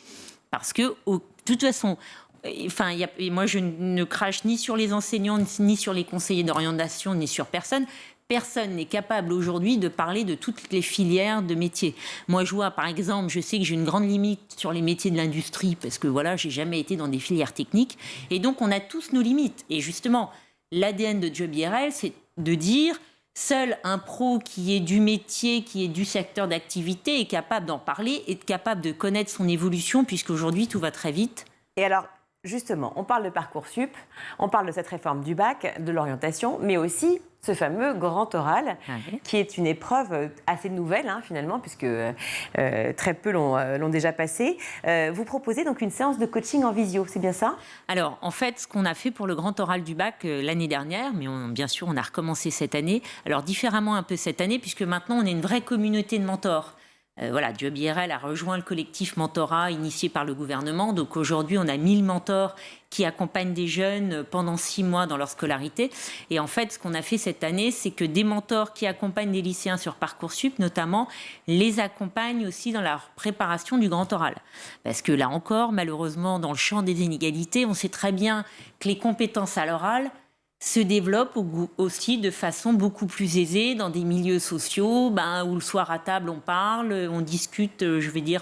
Parce que, de toute façon, moi je ne crache ni sur les enseignants, ni sur les conseillers d'orientation, ni sur personne. Personne n'est capable aujourd'hui de parler de toutes les filières de métiers. Moi, je vois, par exemple, je sais que j'ai une grande limite sur les métiers de l'industrie parce que voilà, j'ai jamais été dans des filières techniques. Et donc, on a tous nos limites. Et justement, l'ADN de Job IRL, c'est de dire seul un pro qui est du métier, qui est du secteur d'activité, est capable d'en parler, est capable de connaître son évolution, puisqu'aujourd'hui, tout va très vite. Et alors, justement, on parle de Parcoursup, on parle de cette réforme du bac, de l'orientation, mais aussi ce fameux grand oral, qui est une épreuve assez nouvelle, finalement, puisque très peu l'ont déjà passé. Vous proposez donc une séance de coaching en visio, c'est bien ça ? Alors, en fait, ce qu'on a fait pour le grand oral du bac l'année dernière, mais bien sûr, on a recommencé cette année, alors différemment un peu cette année, puisque maintenant, on est une vraie communauté de mentors. Job IRL a rejoint le collectif Mentorat initié par le gouvernement. Donc aujourd'hui, on a 1000 mentors qui accompagnent des jeunes pendant 6 mois dans leur scolarité. Et en fait, ce qu'on a fait cette année, c'est que des mentors qui accompagnent des lycéens sur Parcoursup, notamment, les accompagnent aussi dans la préparation du grand oral. Parce que là encore, malheureusement, dans le champ des inégalités, on sait très bien que les compétences à l'oral se développe aussi de façon beaucoup plus aisée dans des milieux sociaux où le soir à table on parle, on discute,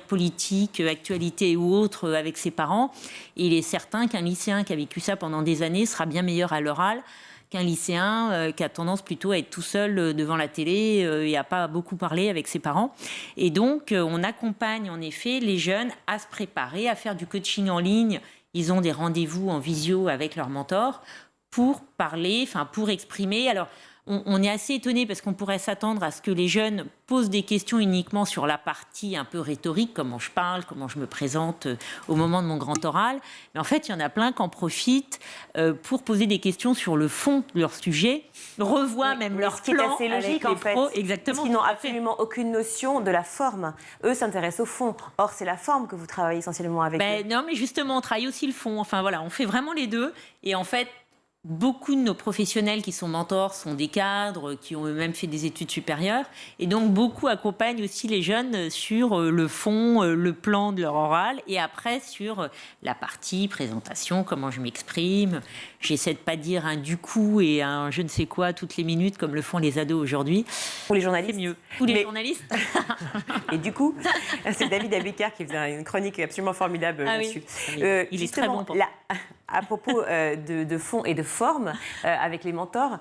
politique, actualité ou autre avec ses parents. Et il est certain qu'un lycéen qui a vécu ça pendant des années sera bien meilleur à l'oral qu'un lycéen qui a tendance plutôt à être tout seul devant la télé et à pas beaucoup parler avec ses parents. Et donc on accompagne en effet les jeunes à se préparer, à faire du coaching en ligne. Ils ont des rendez-vous en visio avec leurs mentors pour parler, pour exprimer. Alors, on est assez étonné parce qu'on pourrait s'attendre à ce que les jeunes posent des questions uniquement sur la partie un peu rhétorique, comment je parle, comment je me présente au moment de mon grand oral. Mais en fait, il y en a plein qui en profitent pour poser des questions sur le fond de leur sujet, revoient même leur plan. Ce qui est assez logique, en fait. Exactement. Parce qu'ils n'ont absolument aucune notion de la forme. Eux s'intéressent au fond. Or, c'est la forme que vous travaillez essentiellement avec eux. Non, mais justement, on travaille aussi le fond. On fait vraiment les deux. Et en fait, beaucoup de nos professionnels qui sont mentors sont des cadres qui ont eux-mêmes fait des études supérieures et donc beaucoup accompagnent aussi les jeunes sur le fond, le plan de leur oral et après sur la partie présentation, comment je m'exprime. J'essaie de pas dire un du coup et un je ne sais quoi toutes les minutes comme le font les ados aujourd'hui. Ou les journalistes. C'est mieux. Ou les journalistes. Et du coup, c'est David Abécard qui faisait une chronique absolument formidable là-dessus. Oui. Il est très bon. À propos de fond et de forme, avec les mentors,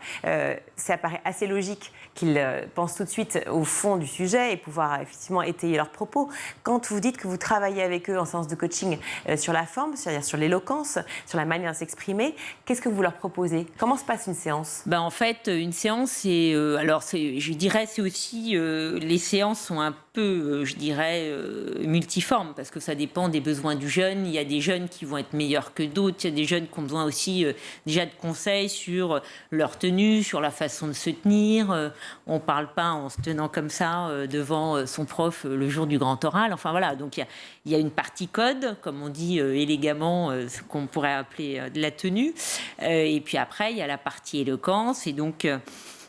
ça paraît assez logique qu'ils pensent tout de suite au fond du sujet et pouvoir effectivement étayer leurs propos. Quand vous dites que vous travaillez avec eux en séance de coaching sur la forme, c'est-à-dire sur l'éloquence, sur la manière de s'exprimer, qu'est-ce que vous leur proposez ? Comment se passe une séance ? En fait, une séance, c'est aussi les séances sont un peu, multiformes parce que ça dépend des besoins du jeune. Il y a des jeunes qui vont être meilleurs que d'autres. Il y a des jeunes qui ont besoin aussi déjà de conseils sur leur tenue, sur la façon de se tenir. On ne parle pas en se tenant comme ça devant son prof le jour du grand oral. Enfin voilà, donc il y a une partie code, comme on dit élégamment, ce qu'on pourrait appeler de la tenue. Et puis après, il y a la partie éloquence. Et donc,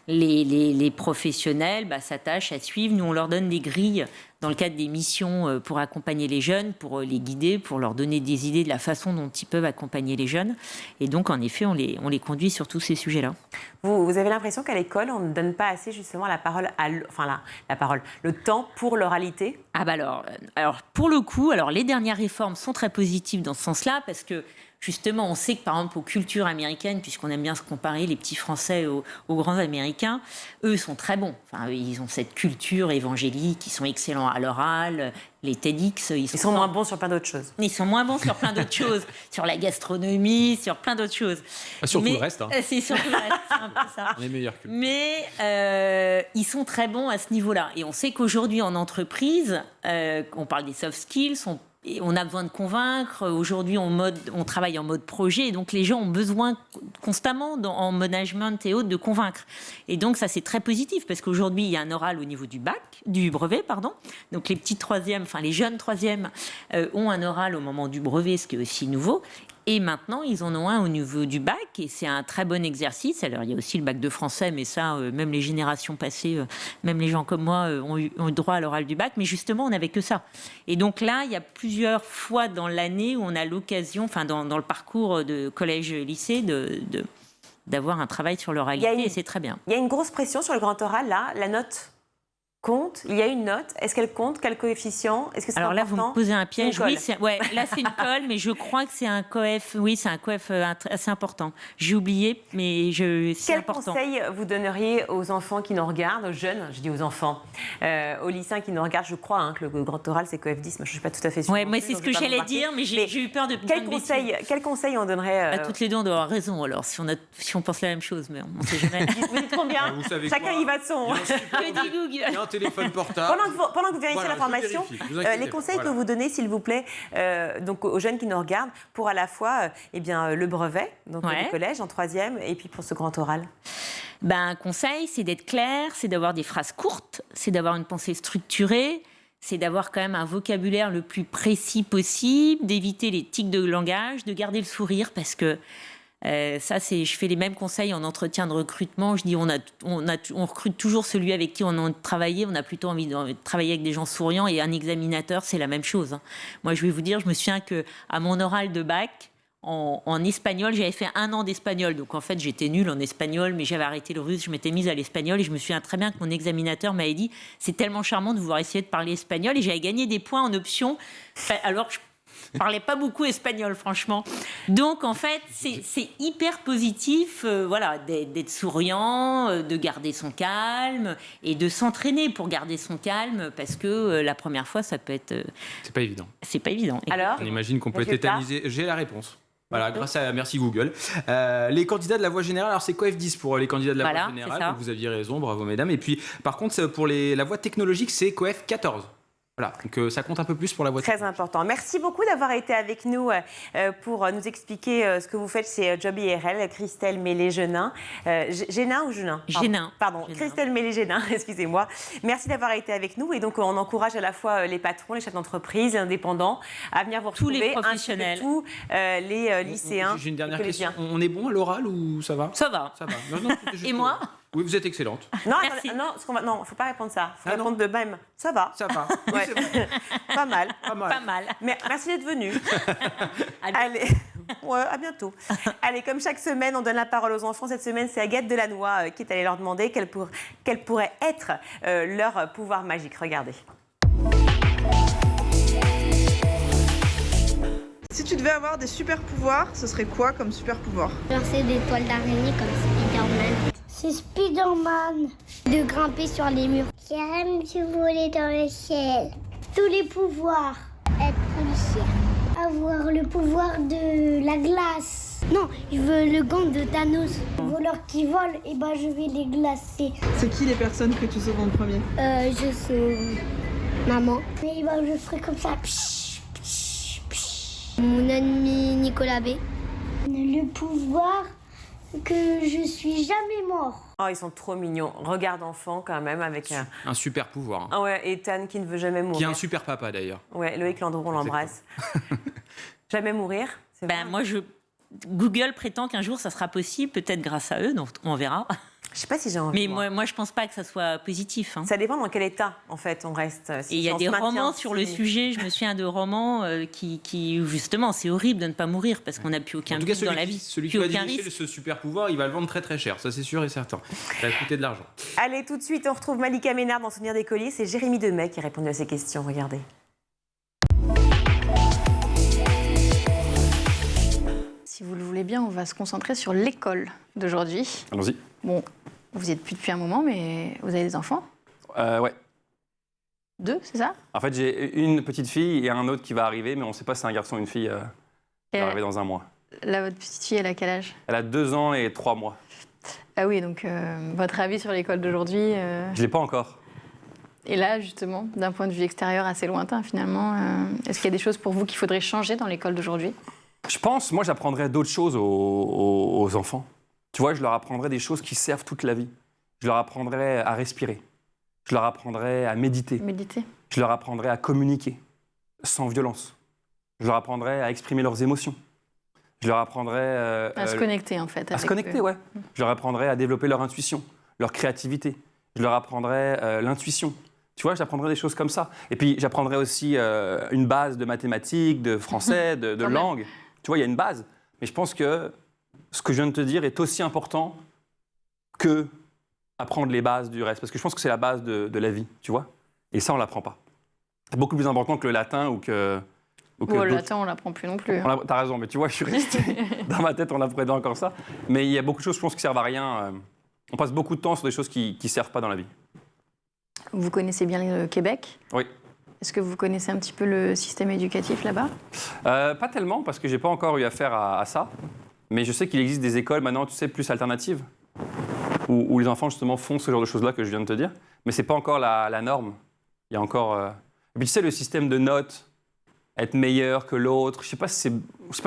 les professionnels s'attachent à suivre. Nous, on leur donne des grilles dans le cadre des missions pour accompagner les jeunes, pour les guider, pour leur donner des idées de la façon dont ils peuvent accompagner les jeunes. Et donc, en effet, on les conduit sur tous ces sujets-là. Vous avez l'impression qu'à l'école, on ne donne pas assez justement la parole, le temps pour l'oralité ? Alors, pour le coup, les dernières réformes sont très positives dans ce sens-là, parce que justement, on sait que, par exemple, aux cultures américaines, puisqu'on aime bien se comparer, les petits Français aux grands Américains, eux sont très bons. Ils ont cette culture évangélique, ils sont excellents à l'oral, les TEDx... Ils sont moins bons sur plein d'autres choses. Ils sont moins bons sur plein d'autres choses, sur la gastronomie, sur plein d'autres choses. Sur tout le reste. C'est surtout le reste, c'est un peu ça. On est meilleurs que. Mais ils sont très bons à ce niveau-là. Et on sait qu'aujourd'hui, en entreprise, on parle des soft skills, Et on a besoin de convaincre. Aujourd'hui, on travaille en mode projet. Et donc, les gens ont besoin constamment, en management et autres, de convaincre. Et donc, ça, c'est très positif parce qu'aujourd'hui, il y a un oral au niveau du brevet. Donc, les petits troisièmes, enfin, les jeunes troisièmes ont un oral au moment du brevet, ce qui est aussi nouveau. Et maintenant, ils en ont un au niveau du bac, et c'est un très bon exercice. Alors, il y a aussi le bac de français, mais ça, même les générations passées, même les gens comme moi, ont eu droit à l'oral du bac. Mais justement, on n'avait que ça. Et donc là, il y a plusieurs fois dans l'année où on a l'occasion, enfin, dans le parcours de collège-lycée, d'avoir un travail sur l'oralité, et c'est très bien. Il y a une grosse pression sur le grand oral, là. La note compte. Il y a une note. Est-ce qu'elle compte? Quel coefficient? Est-ce que c'est Alors là, important? vous me posez un piège. Oui, là, c'est une colle, mais je crois que c'est un coef. Oui, c'est un coef assez important. J'ai oublié, mais c'est important. Quel conseil vous donneriez aux enfants qui nous regardent, aux jeunes, je dis aux enfants, aux lycéens qui nous regardent? Je crois que le grand oral, c'est coef 10. Moi, je ne suis pas tout à fait sûre. Oui, moi, c'est ce que j'allais dire, mais j'ai eu peur de quel conseil on donnerait à toutes les deux, on doit avoir raison, alors, si on pense la même chose, mais on ne sait jamais. Vous dites combien? Chacun y va de son. Que dit Google? Il y a un téléphone portable. Pendant que vous vérifiez l'information, les conseils que vous donnez, s'il vous plaît, donc aux jeunes qui nous regardent, pour à la fois le brevet, donc le collège en troisième, et puis pour ce grand oral. Un conseil, c'est d'être clair, c'est d'avoir des phrases courtes, c'est d'avoir une pensée structurée, c'est d'avoir quand même un vocabulaire le plus précis possible, d'éviter les tics de langage, de garder le sourire, parce que je fais les mêmes conseils en entretien de recrutement. Je dis on recrute toujours celui avec qui on a travaillé. On a plutôt envie de travailler avec des gens souriants, et un examinateur, c'est la même chose, hein. Moi, je vais vous dire, je me souviens qu'à mon oral de bac, en espagnol, j'avais fait 1 an d'espagnol. Donc, en fait, j'étais nulle en espagnol, mais j'avais arrêté le russe, je m'étais mise à l'espagnol, et je me souviens très bien que mon examinateur m'avait dit « C'est tellement charmant de vous voir essayer de parler espagnol », et j'avais gagné des points en option. Alors, je parlais pas beaucoup espagnol, franchement. Donc, en fait, c'est hyper positif, d'être souriant, de garder son calme, et de s'entraîner pour garder son calme, parce que la première fois, ça peut être... C'est pas évident. C'est pas évident. Alors, on imagine qu'on peut être tétanisé. J'ai la réponse. Voilà, merci Google. Les candidats de la voie générale, alors c'est coef 10 pour les candidats de la voie générale, donc vous aviez raison, bravo mesdames. Et puis, par contre, pour la voie technologique, c'est coef 14. Voilà, donc ça compte un peu plus pour la voie technologique. Très important. Merci beaucoup d'avoir été avec nous pour nous expliquer ce que vous faites chez Job IRL, Christelle Mélé-Genin. Génin ou Genin? Génin. Pardon, Christelle Mélé-Genin, excusez-moi. Merci d'avoir été avec nous. Et donc, on encourage à la fois les patrons, les chefs d'entreprise, les indépendants, à venir vous retrouver. Tous les professionnels. Tous les lycéens. J'ai une dernière question. On est bon à l'oral ou ça va? Ça va. Ça va. Non, et moi? Oui, vous êtes excellente. Non, il ne faut pas répondre ça. Il faut répondre de même. Ça va. Ça va. Ouais. Pas mal. Pas mal. Merci d'être venu. Allez, à bientôt. Allez, comme chaque semaine, on donne la parole aux enfants. Cette semaine, c'est Agathe Delannoy qui est allée leur demander quel pourrait être leur pouvoir magique. Regardez. Si tu devais avoir des super pouvoirs, ce serait quoi comme super pouvoir? Lancer des toiles d'araignée comme Spider-Man. C'est Spider-Man. De grimper sur les murs. J'aime voler dans le ciel. Tous les pouvoirs. Être policière. Avoir le pouvoir de la glace. Non, je veux le gant de Thanos. Les voleurs qui volent, et je vais les glacer. C'est qui les personnes que tu sauves en premier? Je sauve maman. Et je ferai comme ça. Psh, psh, psh. Mon ennemi Nicolas B. Le pouvoir que je suis jamais mort. Oh, ils sont trop mignons. Regarde enfant quand même avec un super pouvoir. Hein. Ah ouais, Ethan qui ne veut jamais mourir. Qui est un super papa d'ailleurs. Ouais, Loïc Landreau, on l'embrasse. Jamais mourir. Moi, Google prétend qu'un jour ça sera possible, peut-être grâce à eux, donc on verra. Je sais pas si j'ai envie. Mais moi, je pense pas que ça soit positif. Hein. Ça dépend dans quel état, en fait, on reste. Et il y a des romans sur le sujet. Je me souviens de romans qui justement, c'est horrible de ne pas mourir parce qu'on n'a plus aucun but dans la vie. Celui qui va dénicher ce super pouvoir, il va le vendre très très cher. Ça, c'est sûr et certain. Ça va coûter de l'argent. Allez, tout de suite, on retrouve Malika Ménard dans Souvenir d'écolier. C'est Jérémy Demey qui répond à ces questions. Regardez. Si vous le voulez bien, on va se concentrer sur l'école d'aujourd'hui. Allons-y. Bon, vous y êtes plus depuis un moment, mais vous avez des enfants? Ouais. 2, c'est ça? En fait, j'ai une petite fille et un autre qui va arriver, mais on ne sait pas si c'est un garçon ou une fille qui va arriver dans un mois. Là, votre petite fille, elle a quel âge? Elle a 2 ans et 3 mois. Ah oui, donc votre avis sur l'école d'aujourd'hui Je ne l'ai pas encore. Et là, justement, d'un point de vue extérieur assez lointain, finalement, est-ce qu'il y a des choses pour vous qu'il faudrait changer dans l'école d'aujourd'hui? Je pense, moi, j'apprendrais d'autres choses aux enfants. Tu vois, je leur apprendrais des choses qui servent toute la vie. Je leur apprendrais à respirer. Je leur apprendrais à méditer. Je leur apprendrais à communiquer sans violence. Je leur apprendrais à exprimer leurs émotions. Je leur apprendrais... à se connecter, en fait. À se connecter, ouais. Je leur apprendrais à développer leur intuition, leur créativité. Je leur apprendrais l'intuition. Tu vois, j'apprendrais des choses comme ça. Et puis, j'apprendrais aussi une base de mathématiques, de français, de langue. Tu vois, il y a une base. Mais je pense que ce que je viens de te dire est aussi important que apprendre les bases du reste. Parce que je pense que c'est la base de la vie, tu vois. Et ça, on ne l'apprend pas. C'est beaucoup plus important que le latin ou que... le latin, on ne l'apprend plus non plus. T'as raison, mais tu vois, je suis resté... Dans ma tête, on apprenait encore ça. Mais il y a beaucoup de choses, je pense, qui servent à rien. On passe beaucoup de temps sur des choses qui ne servent pas dans la vie. Vous connaissez bien le Québec? Oui. Est-ce que vous connaissez un petit peu le système éducatif là-bas? Pas tellement, parce que je n'ai pas encore eu affaire à ça. Mais je sais qu'il existe des écoles maintenant, tu sais, plus alternatives, où les enfants, justement, font ce genre de choses-là que je viens de te dire. Mais ce n'est pas encore la norme. Il y a encore... Et puis, tu sais, le système de notes, être meilleur que l'autre, je ne sais pas si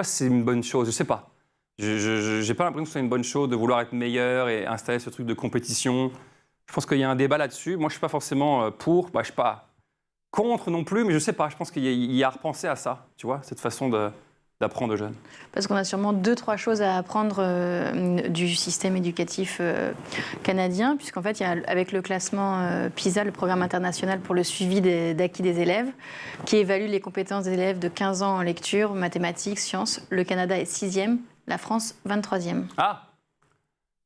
c'est une bonne chose, je ne sais pas. Je n'ai pas l'impression que c'est une bonne chose de vouloir être meilleur et installer ce truc de compétition. Je pense qu'il y a un débat là-dessus. Moi, je ne suis pas forcément pour, je ne suis pas contre non plus, mais je ne sais pas. Je pense qu'il y a à repenser à ça, tu vois, cette façon d'apprendre aux jeunes. Parce qu'on a sûrement 2-3 choses à apprendre du système éducatif canadien, puisqu'en fait, il y a, avec le classement PISA, le programme international pour le suivi d'acquis des élèves, qui évalue les compétences des élèves de 15 ans en lecture, mathématiques, sciences. Le Canada est 6e, la France 23e. Ah!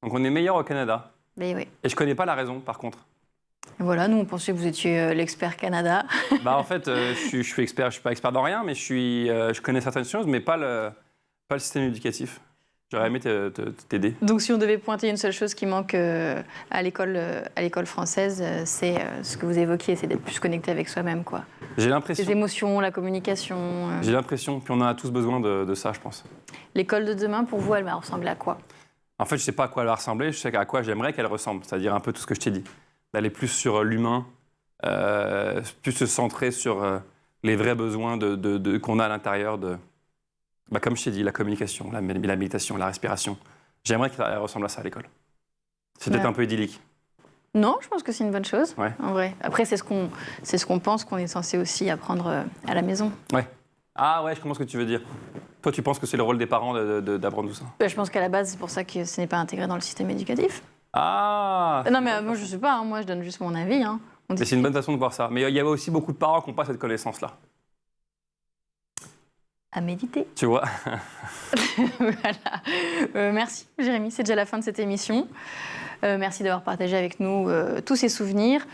Donc on est meilleur au Canada. Mais oui. Et je ne connais pas la raison, par contre. Voilà, nous on pensait que vous étiez l'expert Canada. En fait, je suis expert, je suis pas expert dans rien, mais je connais certaines choses, mais pas le système éducatif. J'aurais aimé t'aider. Donc si on devait pointer une seule chose qui manque à l'école française, c'est ce que vous évoquiez, c'est d'être plus connecté avec soi-même, quoi. J'ai l'impression. Les émotions, la communication. J'ai l'impression, puis on en a tous besoin de ça, je pense. L'école de demain, pour vous, elle va ressembler à quoi? En fait, je ne sais pas à quoi elle va ressembler, je sais à quoi j'aimerais qu'elle ressemble, c'est-à-dire un peu tout ce que je t'ai dit. D'aller plus sur l'humain, plus se centrer sur les vrais besoins qu'on a à l'intérieur de... comme je t'ai dit, la communication, la méditation, la respiration. J'aimerais qu'elle ressemble à ça à l'école. C'est peut-être un peu idyllique. Non, je pense que c'est une bonne chose, ouais. En vrai. Après, c'est ce qu'on pense qu'on est censé aussi apprendre à la maison. Ouais. Ah ouais, je comprends ce que tu veux dire. Toi, tu penses que c'est le rôle des parents d'apprendre tout ça? Je pense qu'à la base, c'est pour ça que ce n'est pas intégré dans le système éducatif. Ah! Non, mais moi, je ne sais pas, hein. Moi, je donne juste mon avis. Hein. Mais c'est une bonne façon de voir ça. Mais il y avait aussi beaucoup de parents qui n'ont pas cette connaissance-là. À méditer. Tu vois. Voilà. Merci, Jérémy. C'est déjà la fin de cette émission. Merci d'avoir partagé avec nous tous ces souvenirs.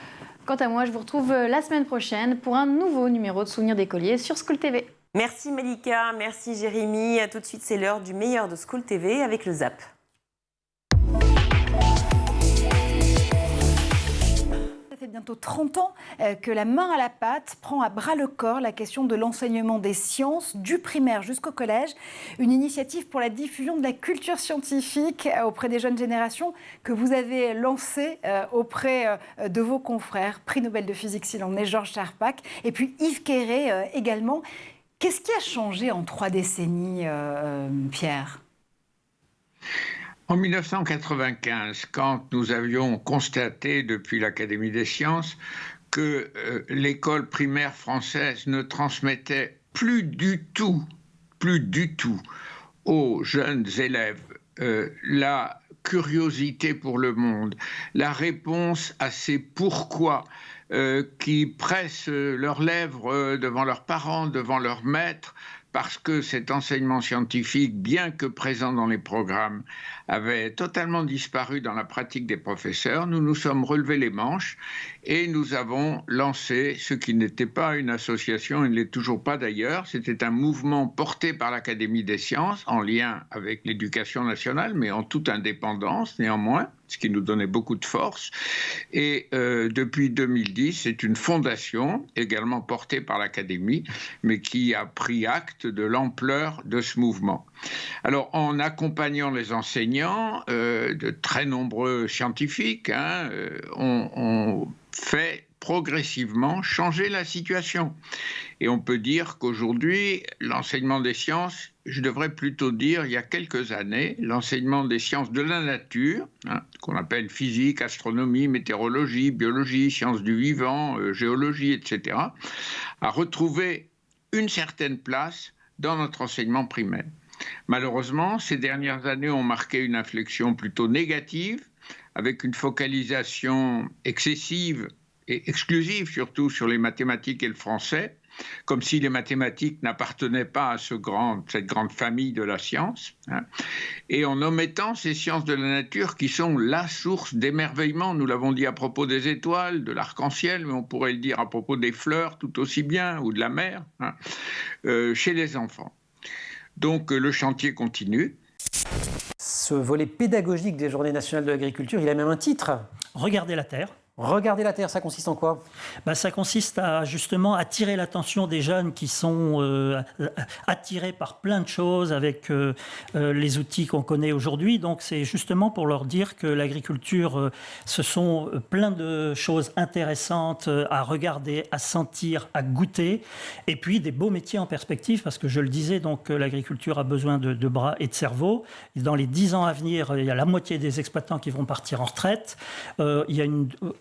Quant à moi, je vous retrouve la semaine prochaine pour un nouveau numéro de Souvenirs d'écoliers sur School TV. Merci Melika, merci Jérémy. À tout de suite, c'est l'heure du meilleur de School TV avec le Zap. Ça fait bientôt 30 ans que la main à la pâte prend à bras le corps la question de l'enseignement des sciences, du primaire jusqu'au collège. Une initiative pour la diffusion de la culture scientifique auprès des jeunes générations que vous avez lancée auprès de vos confrères. Prix Nobel de physique s'il en est, Georges Charpak, et puis Yves Quéré également. Qu'est-ce qui a changé en 3 décennies, Pierre ? En 1995, quand nous avions constaté depuis l'Académie des sciences que l'école primaire française ne transmettait plus du tout aux jeunes élèves la curiosité pour le monde, la réponse à ces pourquoi qui pressent leurs lèvres devant leurs parents, devant leurs maîtres, parce que cet enseignement scientifique, bien que présent dans les programmes, avait totalement disparu dans la pratique des professeurs. Nous nous sommes relevés les manches et nous avons lancé ce qui n'était pas une association, et ne l'est toujours pas d'ailleurs. C'était un mouvement porté par l'Académie des sciences, en lien avec l'Éducation nationale, mais en toute indépendance néanmoins, ce qui nous donnait beaucoup de force. Et depuis 2010, c'est une fondation, également portée par l'Académie, mais qui a pris acte de l'ampleur de ce mouvement. Alors, en accompagnant les enseignants, de très nombreux scientifiques, on fait progressivement changer la situation. Et on peut dire qu'aujourd'hui, l'enseignement des sciences, je devrais plutôt dire, il y a quelques années, l'enseignement des sciences de la nature, qu'on appelle physique, astronomie, météorologie, biologie, sciences du vivant, géologie, etc., a retrouvé une certaine place dans notre enseignement primaire. Malheureusement, ces dernières années ont marqué une inflexion plutôt négative, avec une focalisation excessive et exclusive surtout sur les mathématiques et le français, comme si les mathématiques n'appartenaient pas à cette grande famille de la science, et en omettant ces sciences de la nature qui sont la source d'émerveillement. Nous l'avons dit à propos des étoiles, de l'arc-en-ciel, mais on pourrait le dire à propos des fleurs tout aussi bien, ou de la mer, chez les enfants. Donc le chantier continue. Ce volet pédagogique des Journées nationales de l'agriculture, il a même un titre. Regardez la terre. Regardez la terre, ça consiste en quoi ? Ça consiste à justement attirer l'attention des jeunes qui sont attirés par plein de choses avec les outils qu'on connaît aujourd'hui. Donc c'est justement pour leur dire que l'agriculture, ce sont plein de choses intéressantes à regarder, à sentir, à goûter. Et puis des beaux métiers en perspective, parce que je le disais, donc l'agriculture a besoin de bras et de cerveau. Et dans les 10 ans à venir, il y a la moitié des exploitants qui vont partir en retraite. Il y a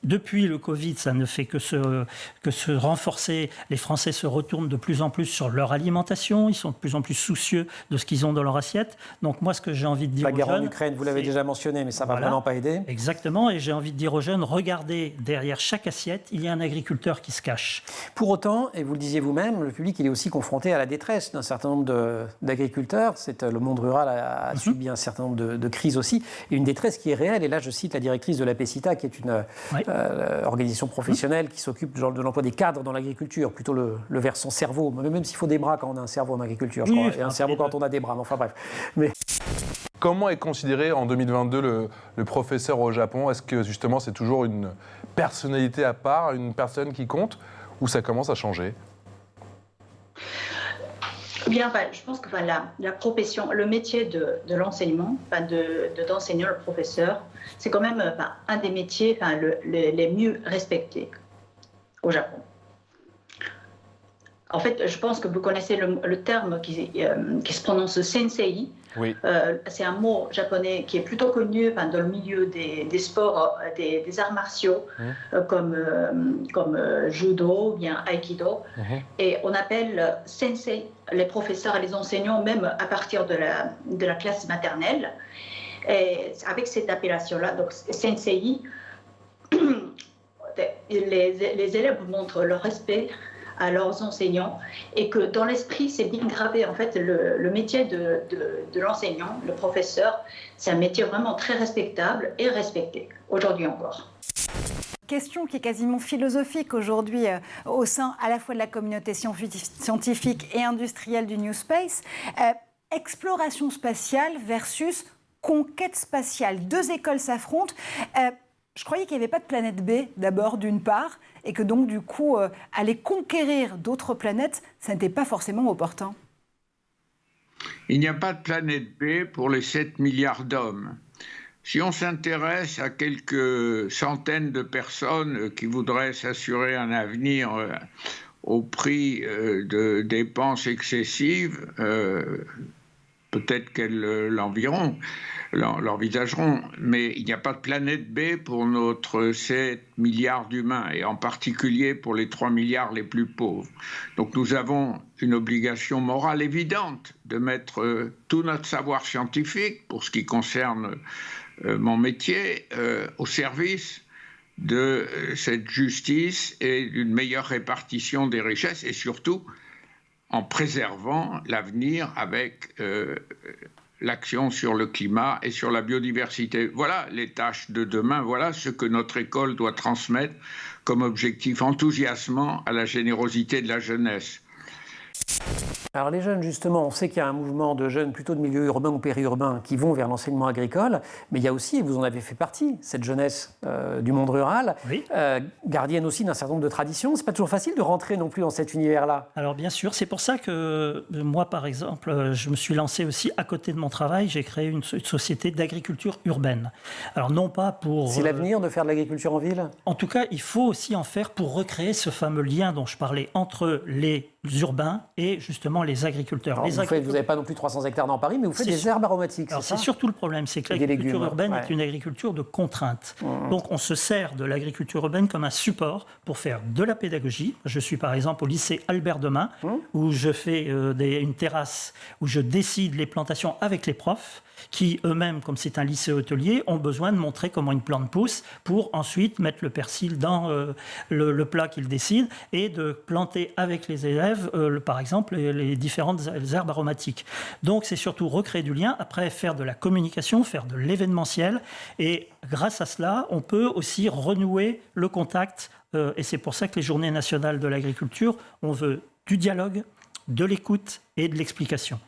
depuis le Covid, ça ne fait que se renforcer. Les Français se retournent de plus en plus sur leur alimentation. Ils sont de plus en plus soucieux de ce qu'ils ont dans leur assiette. Donc moi, ce que j'ai envie de dire aux jeunes... La guerre en Ukraine, vous l'avez déjà mentionné, mais ça ne va vraiment pas aider. Exactement. Et j'ai envie de dire aux jeunes, regardez, derrière chaque assiette, il y a un agriculteur qui se cache. Pour autant, et vous le disiez vous-même, le public il est aussi confronté à la détresse d'un certain nombre d'agriculteurs. Le monde rural a subi un certain nombre de crises aussi. Et une détresse qui est réelle. Et là, je cite la directrice de la PECITA, qui est une... organisation professionnelle qui s'occupe de l'emploi des cadres dans l'agriculture, plutôt le versant cerveau, même s'il faut des bras quand on a un cerveau en agriculture, je crois, et un cerveau quand on a des bras, enfin bref. Mais... Comment est considéré en 2022 le professeur au Japon ? Est-ce que justement c'est toujours une personnalité à part, une personne qui compte, ou ça commence à changer ? Bien, je pense que la profession, le métier de l'enseignement, d'enseignant, le professeur, c'est quand même un des métiers les mieux respectés au Japon. En fait, je pense que vous connaissez le terme qui se prononce sensei. Oui. C'est un mot japonais qui est plutôt connu dans le milieu des sports, des arts martiaux, comme judo ou bien aikido. Et on appelle sensei les professeurs et les enseignants, même à partir de la classe maternelle. Et avec cette appellation-là, donc sensei, les élèves montrent leur respect à leurs enseignants, et que dans l'esprit, c'est bien gravé. En fait, le métier de l'enseignant, le professeur, c'est un métier vraiment très respectable et respecté, aujourd'hui encore. Question qui est quasiment philosophique aujourd'hui au sein à la fois de la communauté scientifique et industrielle du New Space. Exploration spatiale versus conquête spatiale. Deux écoles s'affrontent. Je croyais qu'il n'y avait pas de planète B, d'abord, d'une part, et que donc, du coup, aller conquérir d'autres planètes, ça n'était pas forcément opportun. Il n'y a pas de planète B pour les 7 milliards d'hommes. Si on s'intéresse à quelques centaines de personnes qui voudraient s'assurer un avenir au prix de dépenses excessives, peut-être qu'elles l'envisageront, mais il n'y a pas de planète B pour notre 7 milliards d'humains, et en particulier pour les 3 milliards les plus pauvres. Donc nous avons une obligation morale évidente de mettre tout notre savoir scientifique, pour ce qui concerne mon métier, au service de cette justice et d'une meilleure répartition des richesses, et surtout en préservant l'avenir avec l'action sur le climat et sur la biodiversité. Voilà les tâches de demain, voilà ce que notre école doit transmettre comme objectif enthousiasmant à la générosité de la jeunesse. Alors les jeunes, justement, on sait qu'il y a un mouvement de jeunes plutôt de milieu urbain ou périurbain qui vont vers l'enseignement agricole, mais il y a aussi, et vous en avez fait partie, cette jeunesse du monde rural, gardienne aussi d'un certain nombre de traditions. C'est pas toujours facile de rentrer non plus dans cet univers-là. Alors bien sûr, c'est pour ça que moi, par exemple, je me suis lancé aussi à côté de mon travail, j'ai créé une société d'agriculture urbaine. Alors non pas pour... C'est l'avenir de faire de l'agriculture en ville ? En tout cas, il faut aussi en faire pour recréer ce fameux lien dont je parlais entre les urbains et justement les agriculteurs. Alors, vous n'avez pas non plus 300 hectares dans Paris, mais vous faites des herbes aromatiques. Alors c'est surtout le problème, c'est que l'agriculture urbaine est une agriculture de contrainte. Donc on se sert de l'agriculture urbaine comme un support pour faire de la pédagogie. Je suis par exemple au lycée Albert Demain, où je fais une terrasse, où je décide les plantations avec les profs, qui eux-mêmes, comme c'est un lycée hôtelier, ont besoin de montrer comment une plante pousse pour ensuite mettre le persil dans le plat qu'ils décident et de planter avec les élèves, par exemple, les différentes herbes aromatiques. Donc c'est surtout recréer du lien, après faire de la communication, faire de l'événementiel et grâce à cela, on peut aussi renouer le contact et c'est pour ça que les Journées nationales de l'agriculture, on veut du dialogue, de l'écoute et de l'explication.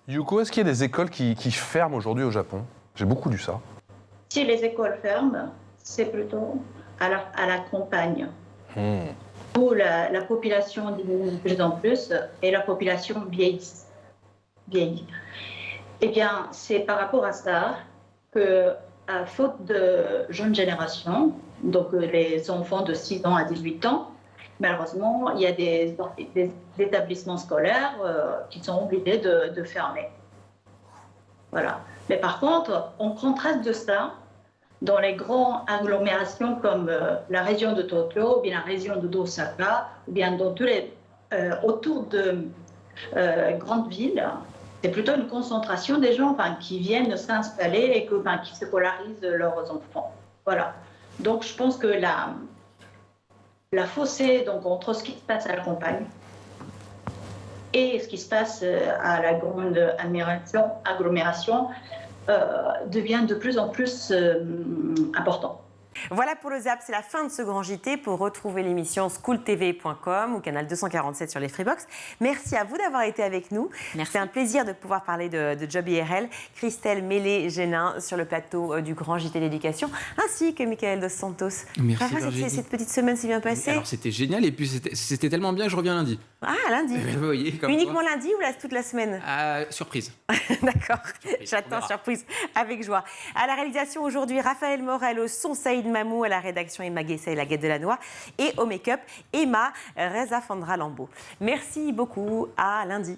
Yuko, est-ce qu'il y a des écoles qui ferment aujourd'hui au Japon? J'ai beaucoup lu ça. Si les écoles ferment, c'est plutôt à la campagne, où la population diminue de plus en plus et la population vieillit. Eh bien, c'est par rapport à ça que, à faute de jeunes générations, donc les enfants de 6 ans à 18 ans, malheureusement, il y a des établissements scolaires qui sont obligés de fermer. Voilà. Mais par contre, on contraste de ça dans les grandes agglomérations comme la région de Tokyo, ou bien la région d'Osaka, ou bien dans tous les autour de grandes villes. C'est plutôt une concentration des gens qui viennent s'installer et qui scolarisent leurs enfants. Voilà. Donc je pense que la fossé entre ce qui se passe à la campagne et ce qui se passe à la grande agglomération devient de plus en plus important. Voilà pour le ZAP, c'est la fin de ce grand JT. Pour retrouver l'émission schooltv.com ou canal 247 sur les Freebox. Merci à vous d'avoir été avec nous. C'est un plaisir de pouvoir parler de Job IRL. Christelle Mélé-Génin sur le plateau du grand JT d'éducation, ainsi que Michael Dos Santos. Merci. Cette petite semaine s'est bien passée. Alors c'était génial et puis c'était tellement bien que je reviens lundi. Ah, lundi. Vous voyez, comme uniquement lundi ou toute la semaine? Surprise. D'accord, j'attends surprise avec joie. À la réalisation aujourd'hui, Raphaël Morel, au son Saïd Mamou, à la rédaction Emma Guessé et la Guette de la Noix et au make-up Emma Reza Fandra Lambeau. Merci beaucoup, à lundi.